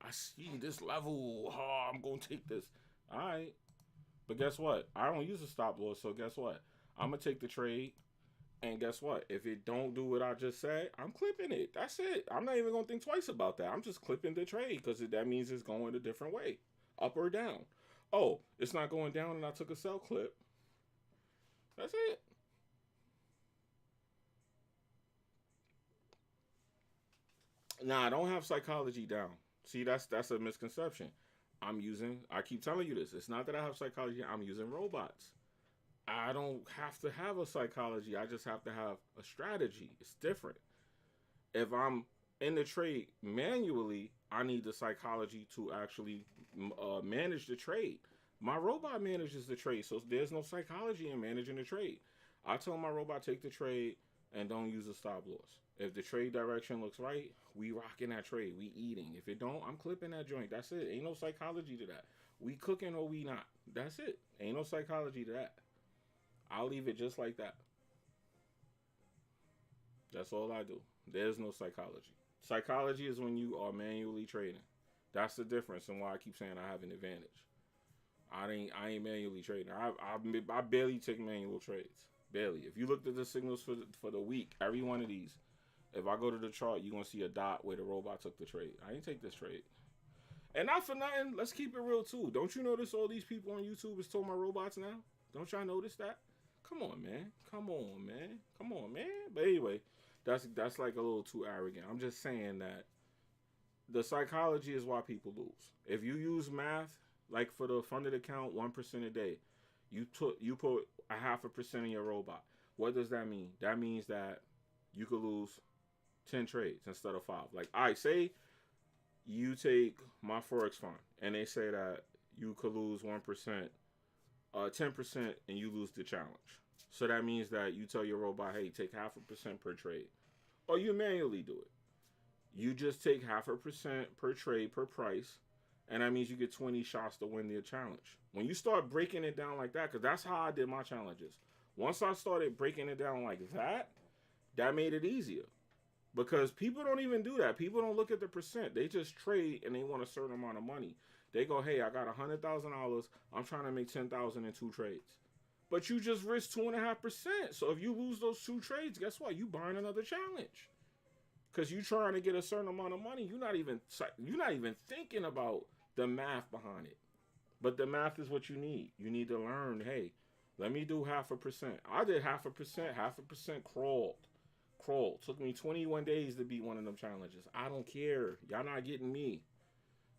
S1: I see this level. Oh, I'm going to take this. All right. But guess what? I don't use a stop loss. So guess what? I'm going to take the trade. And guess what? If it don't do what I just said, I'm clipping it. That's it. I'm not even going to think twice about that. I'm just clipping the trade because that means it's going a different way. Up or down. Oh, it's not going down and I took a sell clip. That's it. Nah, I don't have psychology down. See, that's a misconception. I keep telling you this. It's not that I have psychology. I'm using robots. I don't have to have a psychology. I just have to have a strategy. It's different. If I'm in the trade manually, I need the psychology to actually manage the trade. My robot manages the trade, so there's no psychology in managing the trade. I tell my robot take the trade and don't use a stop loss. If the trade direction looks right, we rocking that trade. We eating. If it don't, I'm clipping that joint. That's it. Ain't no psychology to that. We cooking or we not. That's it. Ain't no psychology to that. I'll leave it just like that. That's all I do. There's no psychology. Psychology is when you are manually trading. That's the difference and why I keep saying I have an advantage. I ain't manually trading. I barely take manual trades. Barely. If you looked at the signals for the week, every one of these, if I go to the chart, you're gonna see a dot where the robot took the trade. I ain't take this trade. And not for nothing, let's keep it real too. Don't you notice all these people on YouTube is talking about robots now? Don't y'all notice that? Come on, man. Come on, man. Come on, man. But anyway, that's like a little too arrogant. I'm just saying that the psychology is why people lose. If you use math, like for the funded account, 1% a day, you put a 0.5% in your robot. What does that mean? That means that you could lose 10 trades instead of 5. Like, I say you take my forex fund, and they say that you could lose 1%, 10%, and you lose the challenge. So that means that you tell your robot, hey, take 0.5% per trade, or you manually do it. You just take 0.5% per trade per price, and that means you get 20 shots to win the challenge. When you start breaking it down like that, because that's how I did my challenges. Once I started breaking it down like that, that made it easier. Because people don't even do that. People don't look at the percent. They just trade and they want a certain amount of money. They go, hey, I got $100,000. I'm trying to make $10,000 in 2 trades. But you just risk 2.5%. So if you lose those 2 trades, guess what? You buying another challenge. Because you trying to get a certain amount of money. You're not even thinking about the math behind it. But the math is what you need. You need to learn, hey, let me do 0.5%. I did 0.5%, 0.5% crawled. Took me 21 days to beat one of them challenges. I don't care. Y'all not getting me.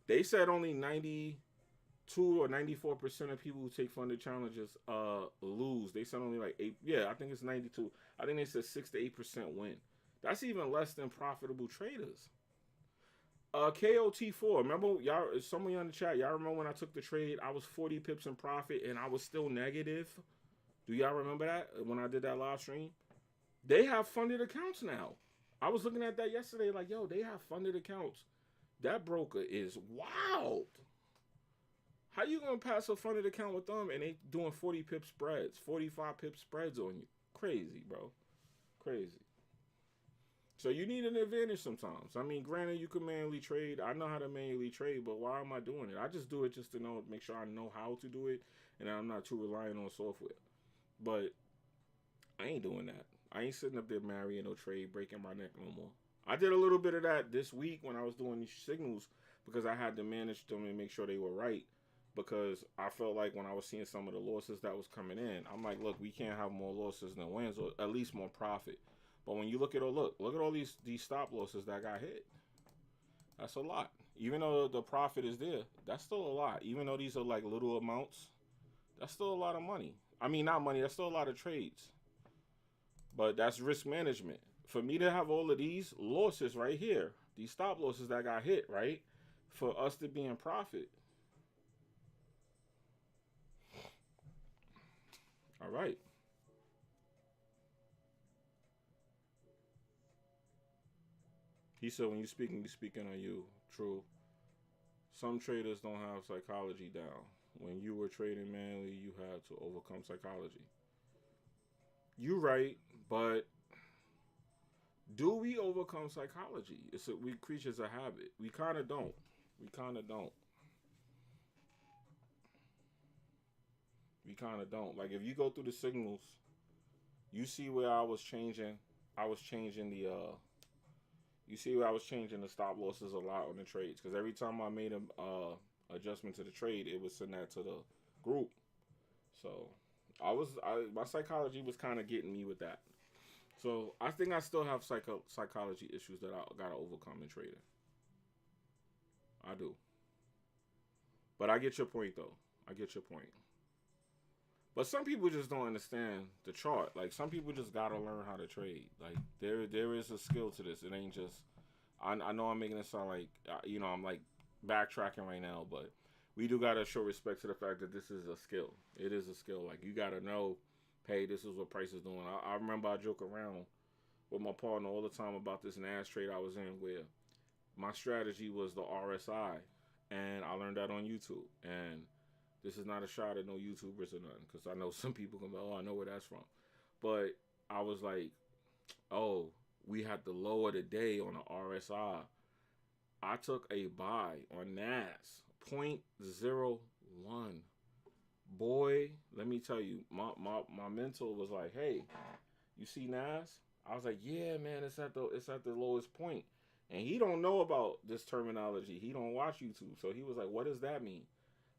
S1: They said only 92 or 94% of people who take funded challenges lose. They said only like 8. Yeah, I think it's 92. I think they said 6 to 8% win. That's even less than profitable traders. KOT4. Remember, y'all, some of you on the chat, y'all remember when I took the trade, I was 40 pips in profit and I was still negative? Do y'all remember that when I did that live stream? They have funded accounts now. I was looking at that yesterday like, yo, they have funded accounts. That broker is wild. How you going to pass a funded account with them and they doing 40 pip spreads, 45 pip spreads on you? Crazy, bro. Crazy. So you need an advantage sometimes. I mean, granted, you can manually trade. I know how to manually trade, but why am I doing it? I just do it just to make sure I know how to do it, and I'm not too reliant on software. But I ain't doing that. I ain't sitting up there marrying no trade, breaking my neck no more. I did a little bit of that this week when I was doing these signals because I had to manage them and make sure they were right. Because I felt like when I was seeing some of the losses that was coming in, I'm like, look, we can't have more losses than wins, or at least more profit. But when you look at all these stop losses that got hit. That's a lot. Even though the profit is there, that's still a lot. Even though these are like little amounts, that's still a lot of money. I mean, not money, that's still a lot of trades. But that's risk management. For me to have all of these losses right here, these stop losses that got hit, right? For us to be in profit. All right. He said when you're speaking on you. True. Some traders don't have psychology down. When you were trading manually, you had to overcome psychology. You're right, but do we overcome psychology? We creatures of habit. We kind of don't. We kind of don't. We kind of don't. Like if you go through the signals, you see where I was changing. I was changing the. You see where I was changing the stop losses a lot on the trades because every time I made a adjustment to the trade, it would send that to the group. So my psychology was kind of getting me with that. So I think I still have psychology issues that I gotta overcome in trading. I do. But I get your point though. I get your point. But some people just don't understand the chart. Like some people just gotta learn how to trade. Like there is a skill to this. It ain't just. I know I'm making it sound like I'm like backtracking right now, but we do gotta show respect to the fact that this is a skill. It is a skill. Like you gotta know, hey, this is what price is doing. I remember I joke around with my partner all the time about this NAS trade I was in where my strategy was the RSI, and I learned that on YouTube. And this is not a shot at no YouTubers or nothing, because I know some people can go, oh, I know where that's from. But I was like, oh, we had the low of the day on the RSI. I took a buy on NAS, 0.01. Boy, let me tell you, my mentor was like, hey, you see NAS? I was like, yeah, man, it's at the lowest point. And he don't know about this terminology. He don't watch YouTube. So he was like, what does that mean?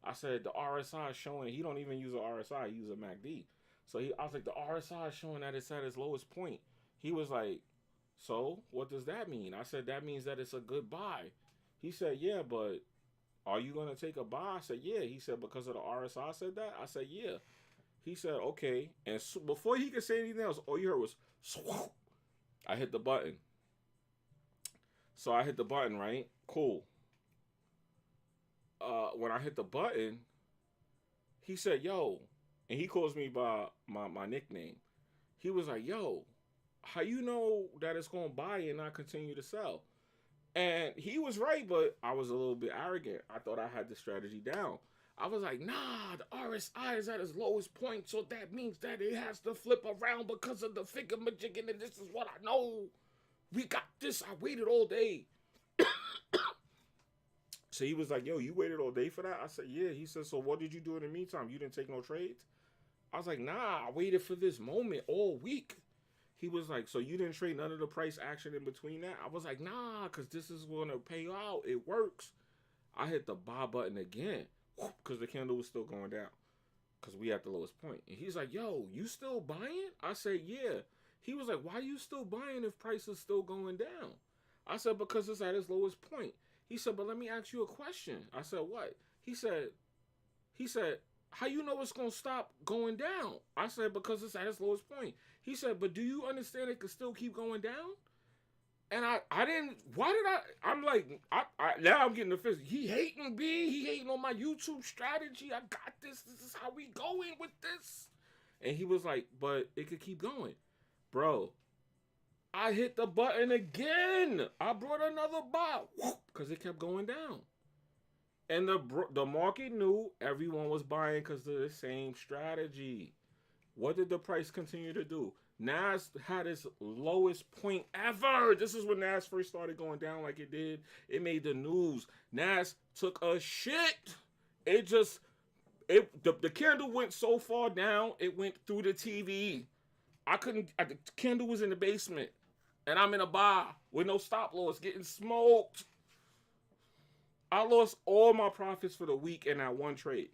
S1: I said, the RSI is showing, he don't even use a RSI, he uses a MACD. So I was like, the RSI is showing that it's at its lowest point. He was like, so what does that mean? I said, that means that it's a good buy. He said, yeah, but are you going to take a buy? I said, yeah. He said, because of the RSI said that? I said, yeah. He said, okay. And so before he could say anything else, all you heard was, swoop. I hit the button. So I hit the button, right? Cool. When I hit the button, he said, yo, and he calls me by my nickname. He was like, yo, how you know that it's going to buy and not continue to sell? And he was right, but I was a little bit arrogant. I thought I had the strategy down. I was like, nah, the RSI is at its lowest point, so that means that it has to flip around because of the figure majigin, and this is what I know. We got this. I waited all day. So he was like, yo, you waited all day for that? I said, yeah. He said, so what did you do in the meantime? You didn't take no trades? I was like, nah, I waited for this moment all week. He was like, so you didn't trade none of the price action in between that? I was like, nah, because this is going to pay out. It works. I hit the buy button again because the candle was still going down because we at the lowest point. And he's like, yo, you still buying? I said, yeah. He was like, why are you still buying if price is still going down? I said, because it's at its lowest point. He said, but let me ask you a question. I said, what? He said, how you know it's going to stop going down? I said, because it's at its lowest point. He said, but do you understand it could still keep going down? And I didn't, why did I'm like, now I'm getting offended. He hating me. He hating on my YouTube strategy. I got this. This is how we going with this. And he was like, but it could keep going. Bro, I hit the button again. I brought another buy because it kept going down. And the market knew everyone was buying because of the same strategy. What did the price continue to do? NAS had its lowest point ever. This is when NAS first started going down like it did. It made the news. NAS took a shit. The candle went so far down, it went through the TV. The candle was in the basement. And I'm in a bar with no stop loss getting smoked. I lost all my profits for the week in that one trade.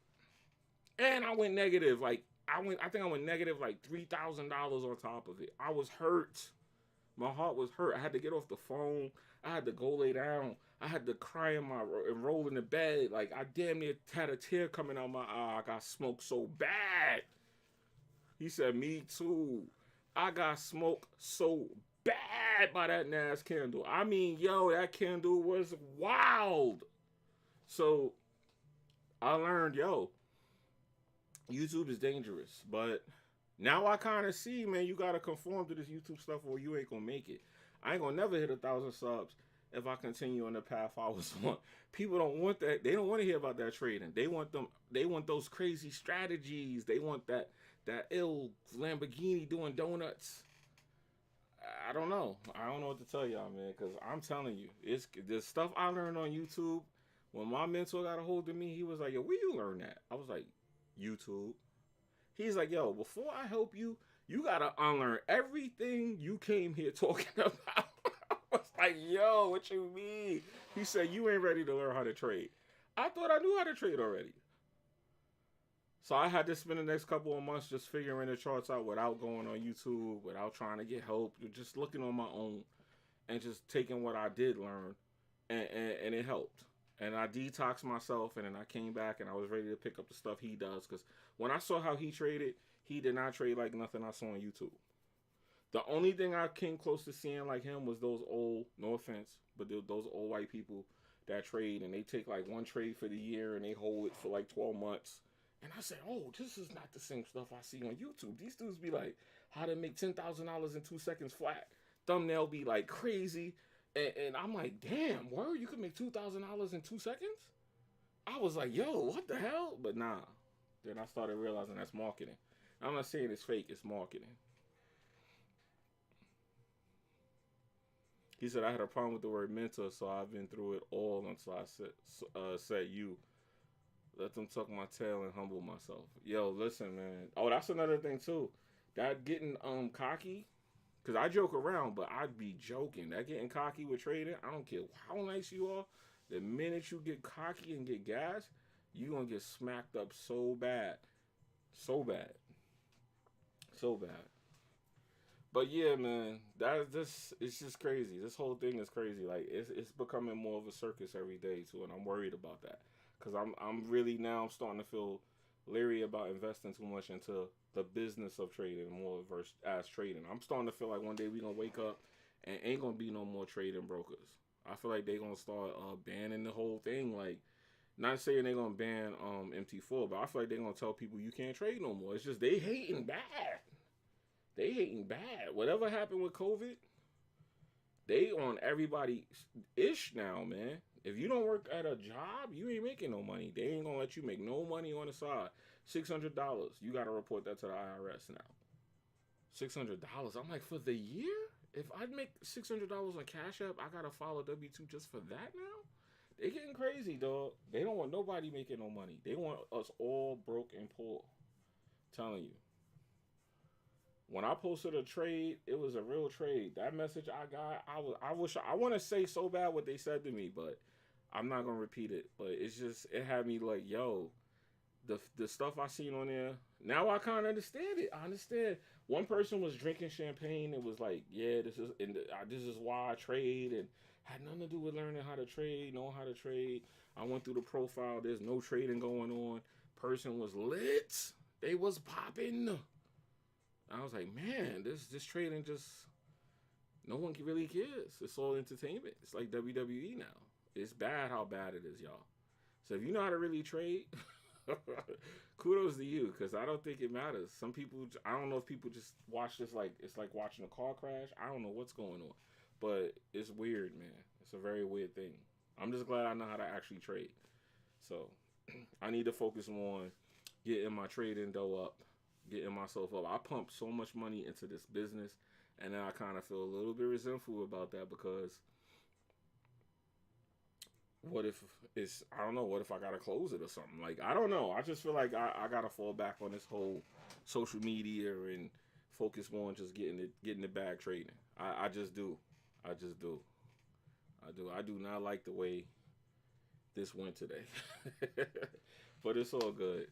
S1: And I went negative. I think I went negative like $3,000 on top of it. I was hurt. My heart was hurt. I had to get off the phone. I had to go lay down. I had to cry and roll in the bed. Like I damn near had a tear coming out my eye. I got smoked so bad. He said, me too. I got smoked so bad by that NAS candle. I mean, yo, that candle was wild. So I learned, yo, YouTube is dangerous. But now I kind of see, man, you got to conform to this YouTube stuff or you ain't going to make it. I ain't going to never hit 1,000 subs if I continue on the path I was on. People don't want that. They don't want to hear about that trading. They want those crazy strategies. They want that ill Lamborghini doing donuts. I don't know. I don't know what to tell y'all, man, because I'm telling you, it's the stuff I learned on YouTube. When my mentor got a hold of me, he was like, yo, where you learn that? I was like, YouTube. He's like, yo, before I help you, you got to unlearn everything you came here talking about. I was like, yo, what you mean? He said, you ain't ready to learn how to trade. I thought I knew how to trade already. So I had to spend the next couple of months just figuring the charts out without going on YouTube, without trying to get help, just looking on my own and just taking what I did learn, and it helped. and I detoxed myself, and then I came back and I was ready to pick up the stuff he does. Because when I saw how he traded, he did not trade like nothing I saw on YouTube. The only thing I came close to seeing like him was those old, no offense, but those old white people that trade and they take like one trade for the year and they hold it for like 12 months. And I said, oh, this is not the same stuff I see on YouTube. These dudes be like, how to make $10,000 in 2 seconds flat. Thumbnail be like crazy. And I'm like, damn, word, you could make $2,000 in 2 seconds? I was like, yo, what the hell? But nah. Then I started realizing that's marketing. I'm not saying it's fake, it's marketing. He said I had a problem with the word mentor, so I've been through it all until I said you. Let them tuck my tail and humble myself. Yo, listen, man. Oh, that's another thing too. That getting cocky, cause I joke around, but I'd be joking. That getting cocky with trading, I don't care how nice you are. The minute you get cocky and get gas, you gonna get smacked up so bad, so bad, so bad. But yeah, man, that this it's just crazy. This whole thing is crazy. Like it's becoming more of a circus every day too, and I'm worried about that because I'm really now I'm starting to feel leery about investing too much into the business of trading more versus as trading. I'm starting to feel like one day we gonna wake up and ain't gonna be no more trading brokers. I feel like they gonna start banning the whole thing. Like not saying they gonna ban MT4, but I feel like they gonna tell people you can't trade no more. It's just they hating bad. They hating bad. Whatever happened with COVID, they on everybody ish now, man. If you don't work at a job, you ain't making no money. They ain't gonna let you make no money on the side. $600. You gotta report that to the IRS now. $600. I'm like, for the year? If I'd make $600 on Cash App, I gotta file a W-2 just for that now? They getting crazy, dog. They don't want nobody making no money. They want us all broke and poor. I'm telling you. When I posted a trade, it was a real trade. That message I got, I want to say so bad what they said to me, but I'm not gonna repeat it. But it's just it had me like, yo, the stuff I seen on there. Now I kind of understand it. I understand. One person was drinking champagne and was like, yeah, this is why I trade and had nothing to do with learning how to trade, knowing how to trade. I went through the profile. There's no trading going on. Person was lit. They was popping. I was like, man, this trading just no one really cares. It's all entertainment. It's like WWE now. It's bad how bad it is, y'all. So if you know how to really trade, kudos to you, because I don't think it matters. Some people, I don't know if people just watch this like it's like watching a car crash. I don't know what's going on, but it's weird, man. It's a very weird thing. I'm just glad I know how to actually trade. So I need to focus more on getting my trading dough up, getting myself up. I pumped so much money into this business, and then I kind of feel a little bit resentful about that because what if it's, I don't know, what if I gotta close it or something? Like, I don't know. I just feel like I gotta fall back on this whole social media and focus more on just getting the bag trading. I just do. I just do. I do not like the way this went today. But it's all good.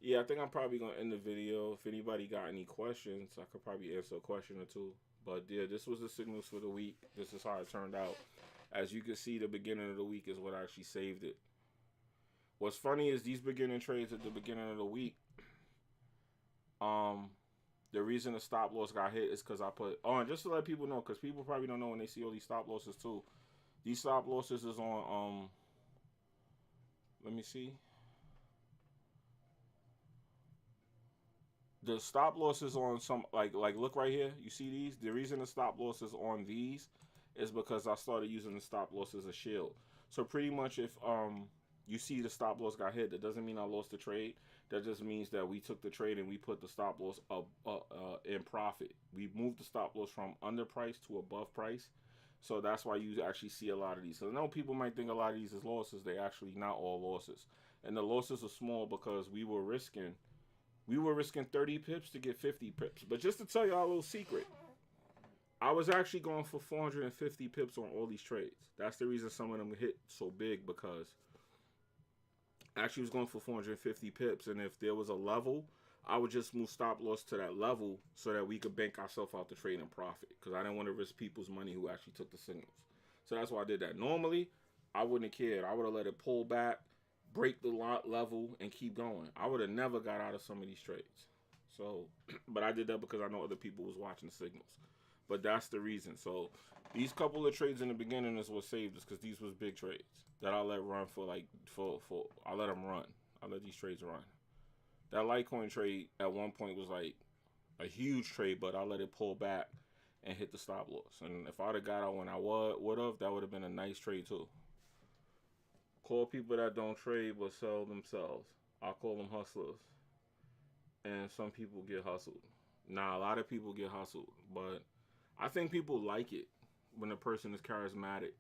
S1: Yeah, I think I'm probably gonna end the video. If anybody got any questions, I could probably answer a question or two. But yeah, this was the signals for the week. This is how it turned out. As you can see, the beginning of the week is what actually saved it. What's funny is these beginning trades at the beginning of the week. The reason the stop loss got hit is because I put and just to let people know, because people probably don't know when they see all these stop losses too. These stop losses is on let me see. The stop loss is on some like look right here. You see these? The reason the stop loss is on these is because I started using the stop loss as a shield. So pretty much if you see the stop loss got hit, that doesn't mean I lost the trade. That just means that we took the trade and we put the stop loss up in profit. We moved the stop loss from under price to above price. So that's why you actually see a lot of these. So I know people might think a lot of these is losses. They actually not all losses. And the losses are small because we were risking 30 pips to get 50 pips. But just to tell y'all a little secret, I was actually going for 450 pips on all these trades. That's the reason some of them hit so big, because I actually was going for 450 pips. And if there was a level, I would just move stop loss to that level so that we could bank ourselves out the trade and profit. Because I didn't want to risk people's money who actually took the signals. So that's why I did that. Normally, I wouldn't have cared. I would have let it pull back, break the lot level, and keep going. I would have never got out of some of these trades. So, but I did that because I know other people was watching the signals. But that's the reason. So these couple of trades in the beginning is what saved us because these was big trades that I let run for I let them run. I let these trades run. That Litecoin trade at one point was like a huge trade, but I let it pull back and hit the stop loss. And if I'd have got out when I would have, that would have been a nice trade too. Call people that don't trade but sell themselves. I call them hustlers. And some people get hustled. Nah, a lot of people get hustled, but I think people like it when a person is charismatic.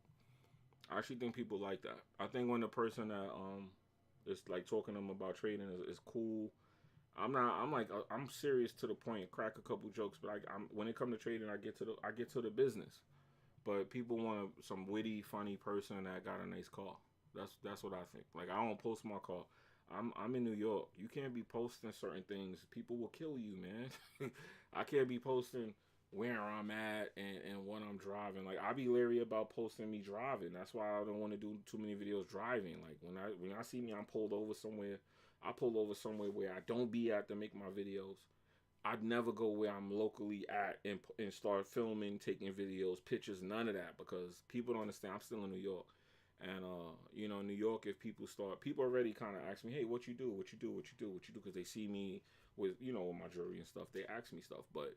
S1: I actually think people like that. I think when the person that is like talking to them about trading is cool. I'm serious to the point. Crack a couple jokes, but I'm when it comes to trading, I get to the business. But people want some witty, funny person that got a nice car. That's what I think. Like I don't post my car. I'm in New York. You can't be posting certain things. People will kill you, man. I can't be posting where I'm at and what I'm driving. Like I be leery about posting me driving. That's why I don't want to do too many videos driving. Like when I see me, I'm pulled over somewhere. I pull over somewhere where I don't be at to make my videos. I'd never go where I'm locally at and start filming, taking videos, pictures, none of that because people don't understand. I'm still in New York. And New York, if people already kind of ask me, hey, what you do, because they see me with with my jewelry and stuff. They ask me stuff, but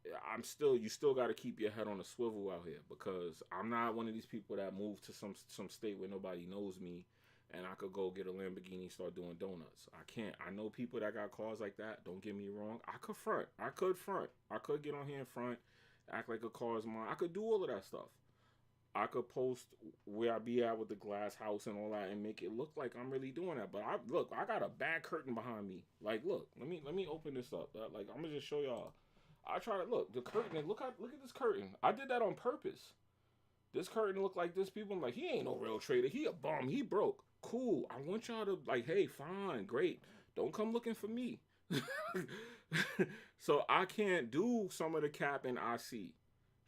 S1: you still got to keep your head on a swivel out here because I'm not one of these people that move to some state where nobody knows me, and I could go get a Lamborghini and start doing donuts. I can't. I know people that got cars like that. Don't get me wrong. I could front. I could get on here in front, act like a car is mine. I could do all of that stuff. I could post where I be at with the glass house and all that and make it look like I'm really doing that. But I got a bad curtain behind me. Like, look, let me open this up. Like, I'm gonna just show y'all. I try to look the curtain. Look at this curtain. I did that on purpose. This curtain look like this. People I'm like, he ain't no real trader. He a bum. He broke. Cool. I want y'all to like, hey, fine, great. Don't come looking for me. So I can't do some of the capping I see.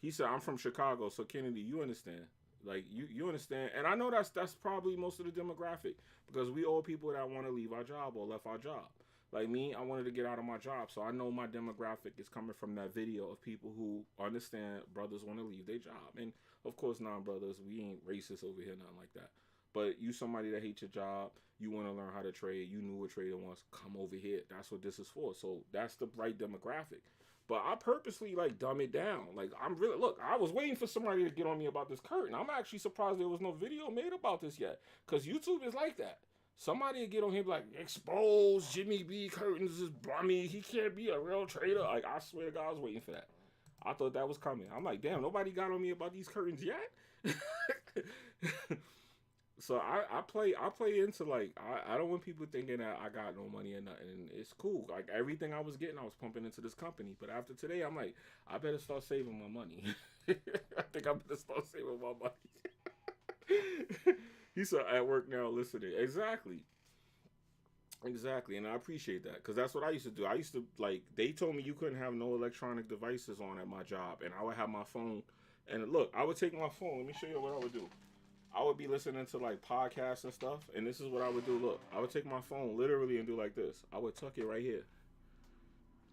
S1: He said, I'm from Chicago, so Kennedy, you understand. Like, you understand. And I know that's probably most of the demographic because we all people that want to leave our job or left our job. Like me, I wanted to get out of my job, so I know my demographic is coming from that video of people who understand brothers want to leave their job. And, of course, non-brothers, we ain't racist over here, nothing like that. But you somebody that hates your job, you want to learn how to trade, you knew what trading was, come over here. That's what this is for. So that's the right demographic. But I purposely like dumb it down. Like I was waiting for somebody to get on me about this curtain. I'm actually surprised there was no video made about this yet. Cause YouTube is like that. Somebody would get on him like expose Jimmy B curtains is bummy. He can't be a real trader. Like I swear to God, I was waiting for that. I thought that was coming. I'm like, damn, nobody got on me about these curtains yet. So I play into like I don't want people thinking that I got no money or nothing. It's cool. Like everything I was getting, I was pumping into this company. But after today, I'm like, I better start saving my money. I think I better start saving my money. He said at work now listening. Exactly. And I appreciate that because that's what I used to do. I used to like they told me you couldn't have no electronic devices on at my job, and I would have my phone. And look, I would take my phone. Let me show you what I would do. I would be listening to like podcasts and stuff, and this is what I would do. Look, I would take my phone literally and do like this. I would tuck it right here,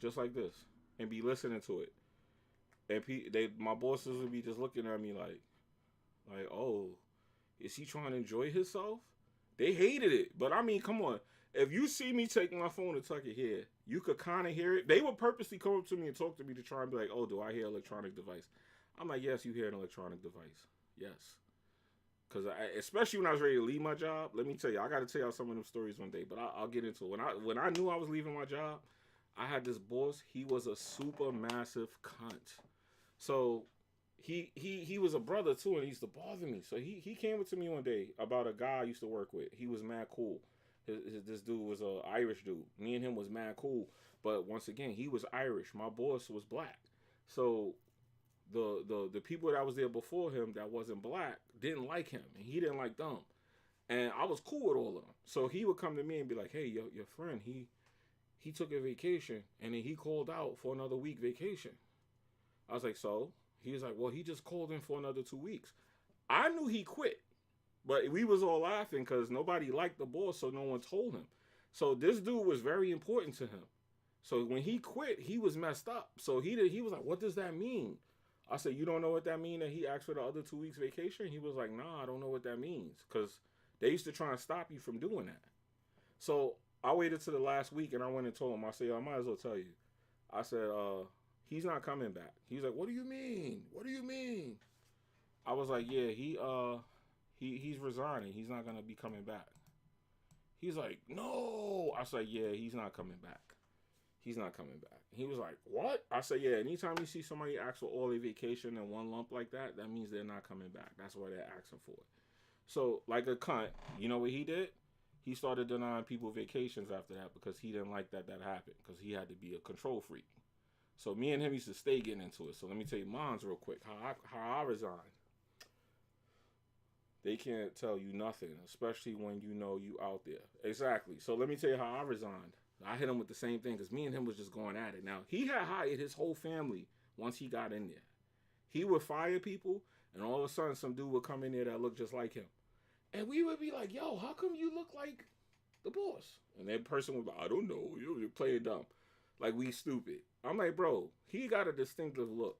S1: just like this, and be listening to it. And my bosses would be just looking at me like, oh, is he trying to enjoy himself? They hated it, but I mean, come on. If you see me taking my phone and tuck it here, you could kind of hear it. They would purposely come up to me and talk to me to try and be like, oh, do I hear electronic device? I'm like, yes, you hear an electronic device. Yes. Because especially when I was ready to leave my job, let me tell you, I got to tell y'all some of them stories one day, but I'll get into it. When I knew I was leaving my job, I had this boss. He was a super massive cunt. So he was a brother too, and he used to bother me. So he came up to me one day about a guy I used to work with. He was mad cool. This dude was a Irish dude. Me and him was mad cool. But once again, he was Irish. My boss was black. So the people that was there before him that wasn't black didn't like him, and he didn't like them. And I was cool with all of them. So he would come to me and be like, hey, your friend, he took a vacation, and then he called out for another week vacation. I was like, so? He was like, well, he just called in for another 2 weeks. I knew he quit. But we was all laughing because nobody liked the boss, so no one told him. So this dude was very important to him. So when he quit, he was messed up. So he was like, "What does that mean?" I said, "You don't know what that mean?" That he asked for the other 2 weeks vacation. He was like, "Nah, I don't know what that means," because they used to try and stop you from doing that. So I waited to the last week and I went and told him. I said, "I might as well tell you." I said, "He's not coming back." He's like, "What do you mean? What do you mean?" I was like, "Yeah, he's resigning. He's not gonna be coming back." He's like, "No." I said, "Yeah, he's not coming back. He's not coming back." He was like, "What?" I said, "Yeah, anytime you see somebody ask for all their vacation in one lump like that, that means they're not coming back. That's why they're asking for it." So, like a cunt, you know what he did? He started denying people vacations after that because he didn't like that happened because he had to be a control freak. So me and him used to stay getting into it. So let me tell you mine's real quick. How I resigned. They can't tell you nothing, especially when you know you out there. Exactly. So let me tell you how I resigned. I hit him with the same thing because me and him was just going at it. Now he had hired his whole family once he got in there. He would fire people, and all of a sudden some dude would come in there that looked just like him, and we would be like, "Yo, how come you look like the boss?" And that person would be like, "I don't know. You're playing dumb, like we stupid." I'm like, "Bro, he got a distinctive look.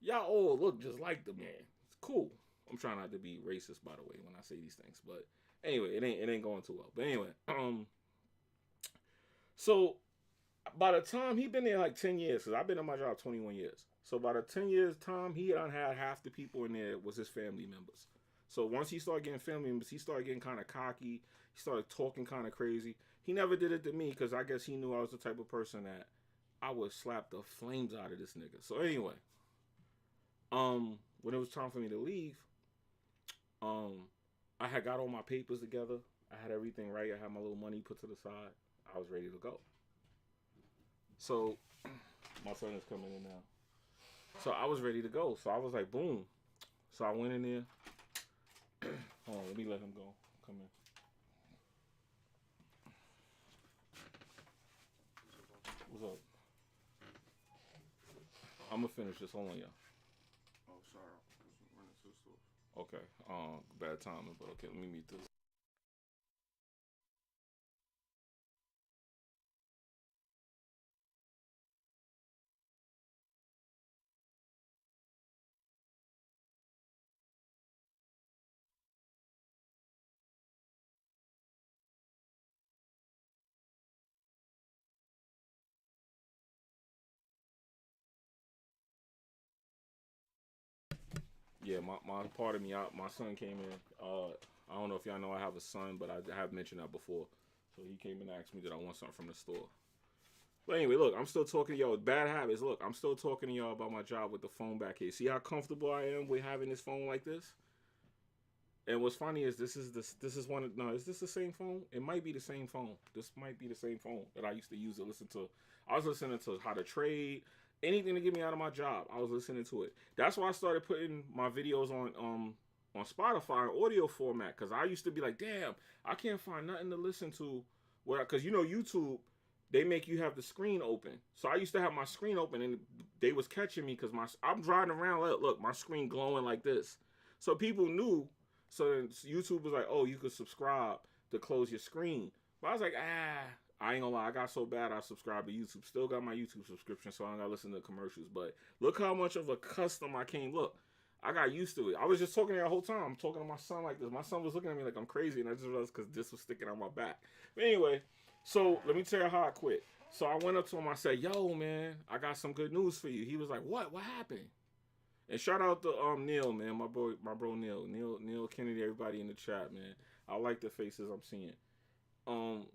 S1: Y'all all look just like the man. It's cool." I'm trying not to be racist, by the way, when I say these things, but anyway, it ain't going too well. But anyway, so by the time he been there like 10 years, because I've been in my job 21 years. So by the 10 years time, he done had half the people in there was his family members. So once he started getting family members, he started getting kind of cocky. He started talking kind of crazy. He never did it to me because I guess he knew I was the type of person that I would slap the flames out of this nigga. So anyway, when it was time for me to leave, um, I had got all my papers together. I had everything right. I had my little money put to the side. I was ready to go. So my son is coming in now. So I was ready to go. So I was like, boom. So I went in there. Hold on, let me let him go. Come in. What's up? I'm gonna finish this. Hold on, y'all. Oh, sorry. I was running to the store. Okay. Bad timing, but okay. Let me meet this. Yeah, my part of me out. My son came in. I don't know if y'all know I have a son, but I have mentioned that before. So he came and asked me that I want something from the store. But anyway, look, I'm still talking to y'all with bad habits. Look, I'm still talking to y'all about my job with the phone back here. See how comfortable I am with having this phone like this? And what's funny is this is one of no, is this the same phone? It might be the same phone. This might be the same phone that I used to use to listen to. I was listening to how to trade, anything to get me out of my job. I was listening to it. That's why I started putting my videos on Spotify in audio format because I used to be like, damn, I can't find nothing to listen to. Where because you know YouTube, they make you have the screen open. So I used to have my screen open and they was catching me because I'm driving around. Look, my screen glowing like this. So people knew. So then YouTube was like, oh, you could subscribe to close your screen. But I was like, I ain't gonna lie, I got so bad I subscribed to YouTube. Still got my YouTube subscription, so I don't gotta listen to commercials. But look how much of a custom I came. Look, I got used to it. I was just talking to the whole time. I'm talking to my son like this. My son was looking at me like I'm crazy, and I just realized because this was sticking on my back. But anyway, so let me tell you how I quit. So I went up to him. I said, "Yo, man, I got some good news for you." He was like, "What? What happened?" And shout out to Neil, man, my bro Neil Kennedy, everybody in the chat, man. I like the faces I'm seeing. Um,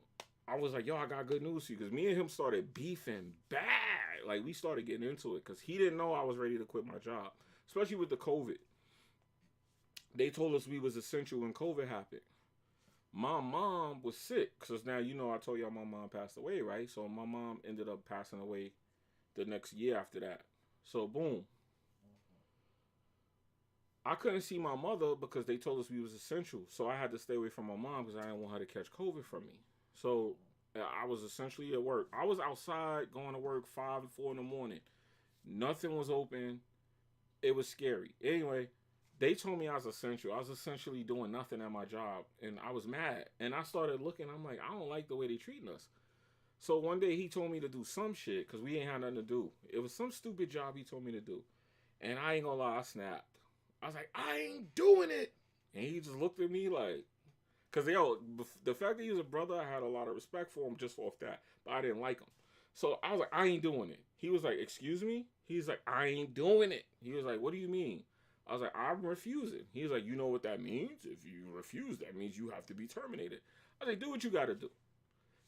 S1: I was like, yo, I got good news for you because me and him started beefing bad. Like we started getting into it because he didn't know I was ready to quit my job, especially with the COVID. They told us we was essential when COVID happened. My mom was sick because now you know I told y'all my mom passed away, right? So my mom ended up passing away the next year after that. So boom, I couldn't see my mother because they told us we was essential. So I had to stay away from my mom because I didn't want her to catch COVID from me. So I was essentially at work. I was outside going to work 5 and 4 in the morning. Nothing was open. It was scary. Anyway, They told me I was essential. I was essentially doing nothing at my job, and I was mad. And I started looking. I'm like, I don't like the way they treating us. So one day he told me to do some shit because we ain't had nothing to do. It was some stupid job he told me to do, and I ain't gonna lie, I snapped. I was like, I ain't doing it, and he just looked at me like, cause yo, the fact that he was a brother, I had a lot of respect for him just off that, but I didn't like him. So I was like, I ain't doing it. He was like, excuse me? He's like, I ain't doing it. He was like, what do you mean? I was like, I'm refusing. He was like, you know what that means? If you refuse, that means you have to be terminated. I was like, do what you gotta do.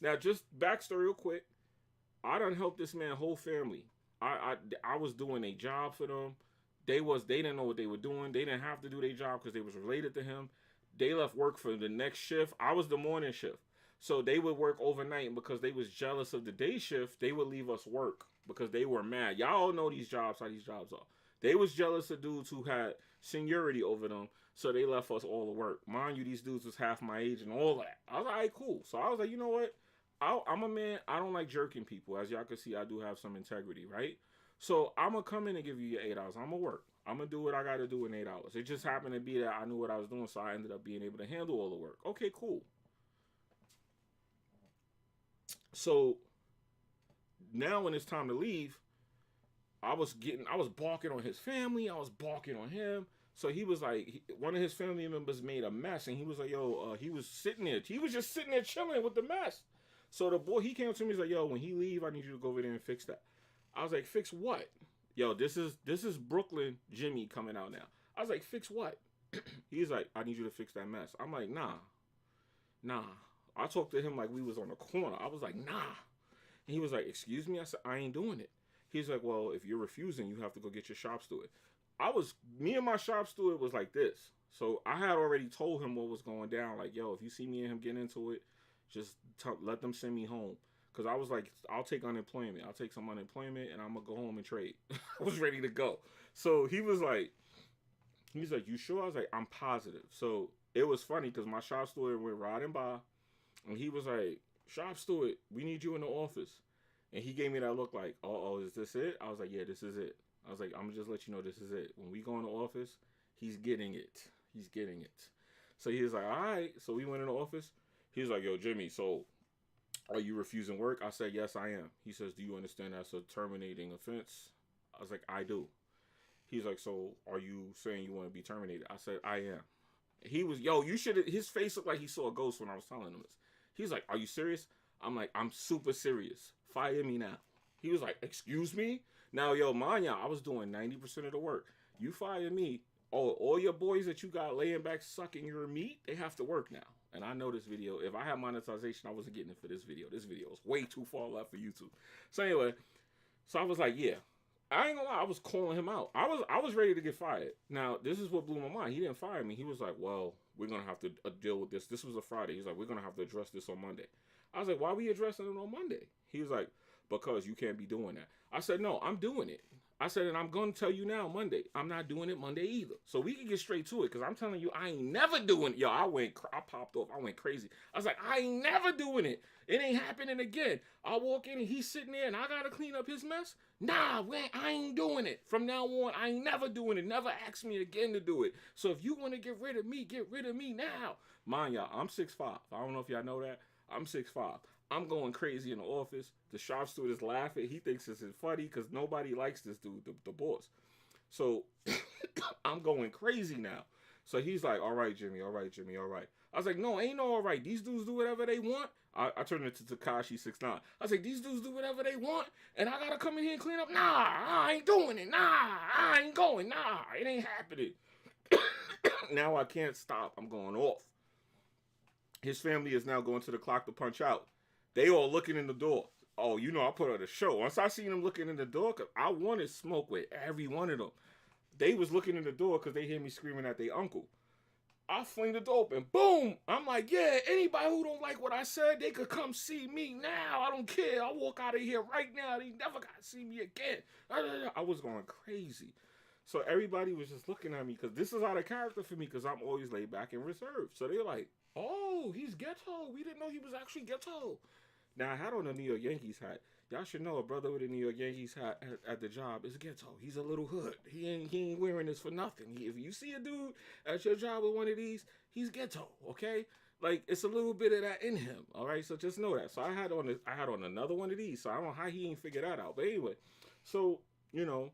S1: Now, just backstory real quick. I done helped this man whole family. I was doing a job for them. They didn't know what they were doing. They didn't have to do their job because they was related to him. They left work for the next shift. I was the morning shift. So they would work overnight, and because they was jealous of the day shift, they would leave us work because they were mad. Y'all all know these jobs, how these jobs are. They was jealous of dudes who had seniority over them, so they left us all to work. Mind you, these dudes was half my age and all that. I was like, all right, cool. So I was like, you know what? I'm a man. I don't like jerking people. As y'all can see, I do have some integrity, right? So I'm going to come in and give you your 8 hours. I'm going to work. I'm going to do what I got to do in 8 hours. It just happened to be that I knew what I was doing, so I ended up being able to handle all the work. Okay, cool. So now when it's time to leave, I was barking on his family. I was barking on him. So he was like, one of his family members made a mess, and he was like, yo, he was sitting there. He was just sitting there chilling with the mess. So the boy, he came up to me, he's like, yo, when he leave, I need you to go over there and fix that. I was like, fix what? Yo, this is Brooklyn Jimmy coming out now. I was like, fix what? He's like, I need you to fix that mess. I'm like, nah. I talked to him like we was on a corner. I was like, nah. And he was like, excuse me? I said, I ain't doing it. He's like, well, if you're refusing, you have to go get your shop steward. Me and my shop steward was like this. So I had already told him what was going down. Like, yo, if you see me and him get into it, just let them send me home. Because I was like, I'll take unemployment. I'll take some unemployment and I'm going to go home and trade. I was ready to go. So he's like, you sure? I was like, I'm positive. So it was funny because my shop steward went riding by and he was like, shop steward, we need you in the office. And he gave me that look like, oh, is this it? I was like, yeah, this is it. I was like, I'm going to just let you know this is it. When we go in the office, he's getting it. He's getting it. So he was like, all right. So we went in the office. He was like, yo, Jimmy, so are you refusing work? I said, yes, I am. He says, do you understand that's a terminating offense? I was like, I do. He's like, so are you saying you want to be terminated? I said, I am. He was, yo, you should, his face looked like he saw a ghost when I was telling him this. He's like, are you serious? I'm like, I'm super serious. Fire me now. He was like, excuse me? Now, yo, mind y'all, I was doing 90% of the work. You fire me, all your boys that you got laying back sucking your meat, they have to work now. And I know this video. If I had monetization, I wasn't getting it for this video. This video is way too far left for YouTube. So anyway, so I was like, yeah. I ain't gonna lie, I was calling him out. I was ready to get fired. Now, this is what blew my mind. He didn't fire me. He was like, well, we're gonna have to deal with this. This was a Friday. He's like, we're gonna have to address this on Monday. I was like, why are we addressing it on Monday? He was like, because you can't be doing that. I said, no, I'm doing it. I said, and I'm going to tell you now Monday. I'm not doing it Monday either. So we can get straight to it because I'm telling you, I ain't never doing it. Yo, I popped off. I went crazy. I was like, I ain't never doing it. It ain't happening again. I walk in and he's sitting there and I got to clean up his mess. Nah, man, I ain't doing it. From now on, I ain't never doing it. Never ask me again to do it. So if you want to get rid of me now. Mind y'all, I'm 6'5". I don't know if y'all know that. I'm 6'5". I'm going crazy in the office. The shop steward is laughing. He thinks this is funny because nobody likes this dude, the boss. So I'm going crazy now. So he's like, all right, Jimmy, all right, Jimmy, all right. I was like, no, ain't no all right. These dudes do whatever they want. I turned it to Tekashi 6ix9ine. I was like, these dudes do whatever they want, and I gotta come in here and clean up. Nah, I ain't doing it. Nah, I ain't going. Nah, it ain't happening. Now I can't stop. I'm going off. His family is now going to the clock to punch out. They all looking in the door. Oh, you know, I put on a show. Once I seen them looking in the door, because I wanted smoke with every one of them. They was looking in the door because they hear me screaming at their uncle. I fling the door open. Boom! I'm like, yeah, anybody who don't like what I said, they could come see me now. I don't care. I'll walk out of here right now. They never got to see me again. I was going crazy. So everybody was just looking at me because this is out of character for me because I'm always laid back and reserved. So they're like, oh, he's ghetto. We didn't know he was actually ghetto. Now, I had on a New York Yankees hat. y'all should know a brother with a New York Yankees hat at the job is ghetto. He's a little hood. He ain't wearing this for nothing. If you see a dude at your job with one of these, he's ghetto. Okay, like it's a little bit of that in him. All right, so just know that. So I had on another one of these. So I don't know how he ain't figured that out. But anyway, so you know,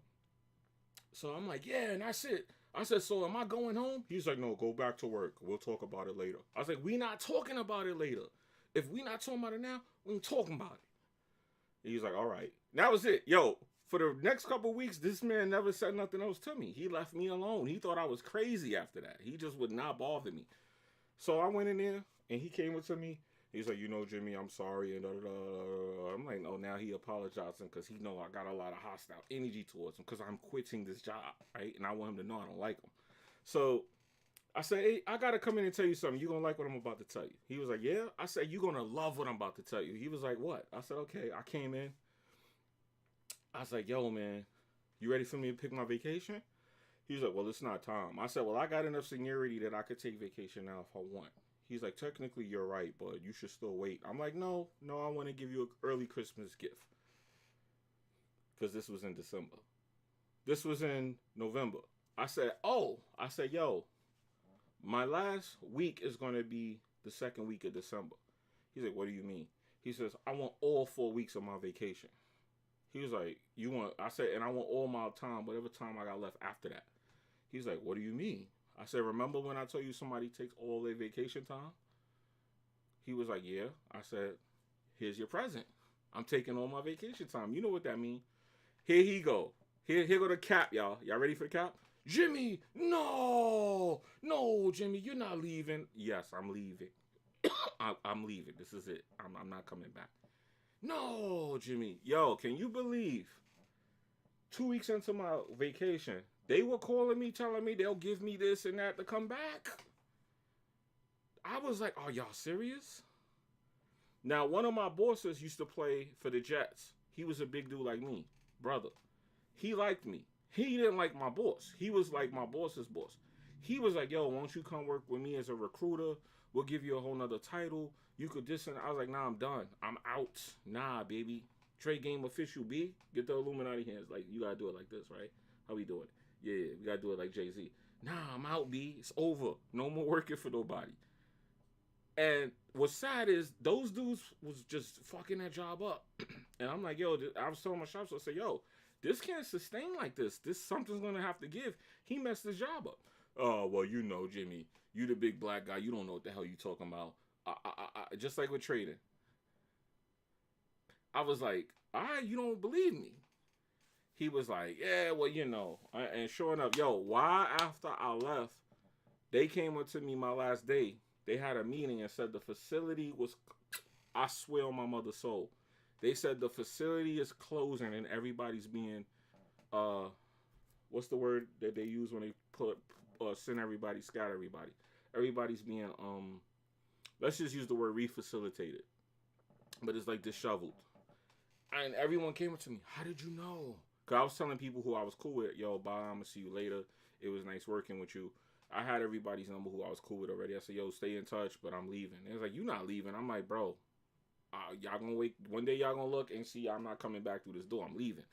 S1: so I'm like, yeah, and that's it. I said, so am I going home? He's like, no, go back to work. We'll talk about it later. I was like, we not talking about it later. If we not talking about it now, we ain't talking about it. He's like, all right. That was it. Yo, for the next couple of weeks, this man never said nothing else to me. He left me alone. He thought I was crazy after that. He just would not bother me. So I went in there, and he came up to me. He's like, you know, Jimmy, I'm sorry, and da da da. I'm like, no, now he apologizing because he know I got a lot of hostile energy towards him because I'm quitting this job, right? And I want him to know I don't like him. So I said, hey, I gotta come in and tell you something. You gonna like what I'm about to tell you? He was like, yeah. I said, you gonna love what I'm about to tell you. He was like, what? I said, okay. I came in. I was like, yo, man, you ready for me to pick my vacation? He was like, well, it's not time. I said, well, I got enough seniority that I could take vacation now if I want. He's like, technically, you're right, but you should still wait. I'm like, no, I want to give you an early Christmas gift. Because this was in December. This was in November. I said, yo, my last week is going to be the second week of December. He's like, what do you mean? He says, I want all 4 weeks of my vacation. He was like, you want, I said, and I want all my time, whatever time I got left after that. He's like, what do you mean? I said, remember when I told you somebody takes all their vacation time? He was like, yeah. I said, here's your present. I'm taking all my vacation time. You know what that means. Here he go. Here go the cap, y'all. Y'all ready for the cap? Jimmy, no, Jimmy, you're not leaving. Yes, I'm leaving. I'm leaving. This is it. I'm not coming back. No, Jimmy. Yo, can you believe 2 weeks into my vacation, they were calling me, telling me they'll give me this and that to come back? I was like, are y'all serious? Now, one of my bosses used to play for the Jets. He was a big dude like me, brother. He liked me. He didn't like my boss. He was like my boss's boss. He was like, yo, won't you come work with me as a recruiter? We'll give you a whole nother title. You could this and I was like, nah, I'm done. I'm out. Nah, baby. Trade game official, B. Get the Illuminati hands. Like, you gotta do it like this, right? How we doing it? Yeah, we gotta do it like Jay-Z. Nah, I'm out, B. It's over. No more working for nobody. And what's sad is those dudes was just fucking that job up. And I'm like, yo, I was telling my shop, so I said, yo, this can't sustain like this. This something's gonna have to give. He messed his job up. Oh, well, you know, Jimmy, you the big black guy. You don't know what the hell you talking about. Just like with trading. I was like, all right, you don't believe me. He was like, yeah, well, you know. And sure enough, yo, why after I left, they came up to me my last day. They had a meeting and said the facility was, I swear on my mother's soul. They said the facility is closing and everybody's being, what's the word that they use when they send everybody, scatter everybody? Everybody's being, let's just use the word refacilitated. But it's like disheveled. And everyone came up to me, how did you know? Because I was telling people who I was cool with, yo, bye, I'm going to see you later. It was nice working with you. I had everybody's number who I was cool with already. I said, yo, stay in touch, but I'm leaving. They was like, you not leaving. I'm like, bro, y'all going to wait. One day y'all going to look and see I'm not coming back through this door. I'm leaving.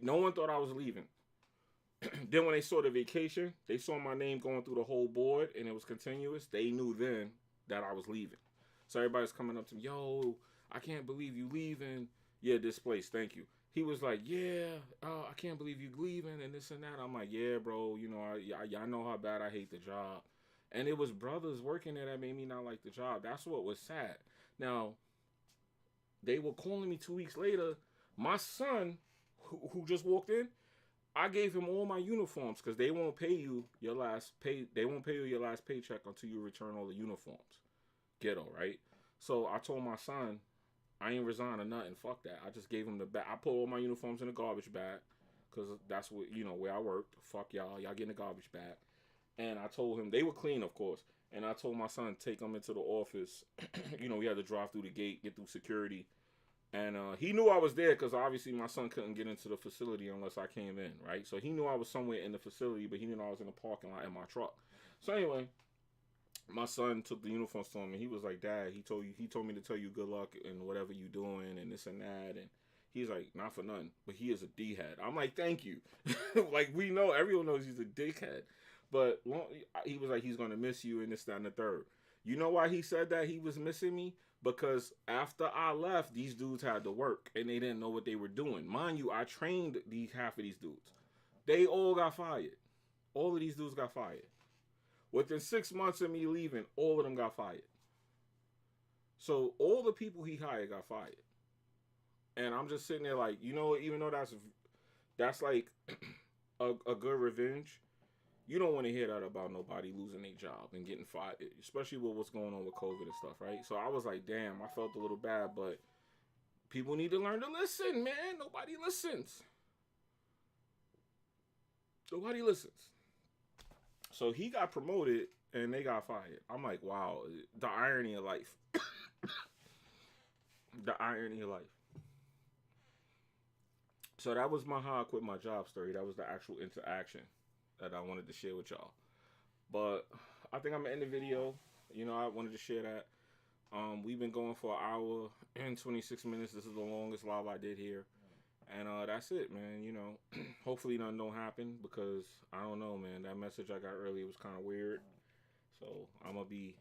S1: No one thought I was leaving. Then when they saw the vacation, they saw my name going through the whole board and it was continuous. They knew then that I was leaving. So everybody's coming up to me, yo, I can't believe you leaving. Yeah, this place, thank you. He was like, yeah, I can't believe you leaving and this and that. I'm like, yeah, bro, you know, y'all know how bad I hate the job. And it was brothers working there that made me not like the job. That's what was sad. Now, they were calling me 2 weeks later. My son, who just walked in, I gave him all my uniforms because they won't pay you your last pay. They won't pay you your last paycheck until you return all the uniforms. Ghetto, right? So I told my son, I ain't resign or nothing. Fuck that. I just gave him the bag. I put all my uniforms in a garbage bag because that's what, you know, where I worked. Fuck y'all. Y'all get in a garbage bag. And I told him, they were clean, of course. And I told my son, take them into the office. You know, we had to drive through the gate, get through security. And he knew I was there because obviously my son couldn't get into the facility unless I came in, right? So he knew I was somewhere in the facility, but he didn't know I was in the parking lot in my truck. So anyway, my son took the uniforms to him and he was like, Dad, he told me to tell you good luck and whatever you doing and this and that. And He's like, not for nothing, but he is a D head. I'm like, thank you. Like, we know, everyone knows he's a dickhead. But he was like, he's going to miss you and this, that, and the third. You know why he said that he was missing me? Because after I left, these dudes had to work and they didn't know what they were doing. Mind you, I trained half of these dudes. They all got fired. All of these dudes got fired. Within 6 months of me leaving, all of them got fired. So all the people he hired got fired. And I'm just sitting there like, you know, even though that's like a good revenge, you don't want to hear that about nobody losing their job and getting fired, especially with what's going on with COVID and stuff, right? So I was like, damn, I felt a little bad, but people need to learn to listen, man. Nobody listens. Nobody listens. So he got promoted and they got fired. I'm like, wow, the irony of life. The irony of life. So that was my how I quit my job story. That was the actual interaction that I wanted to share with y'all. But I think I'm gonna end the video. You know, I wanted to share that. We've been going for an hour and 26 minutes. This is the longest live I did here. And that's it, man. You know, hopefully nothing don't happen because I don't know, man. That message I got earlier was kind of weird. So I'm gonna be,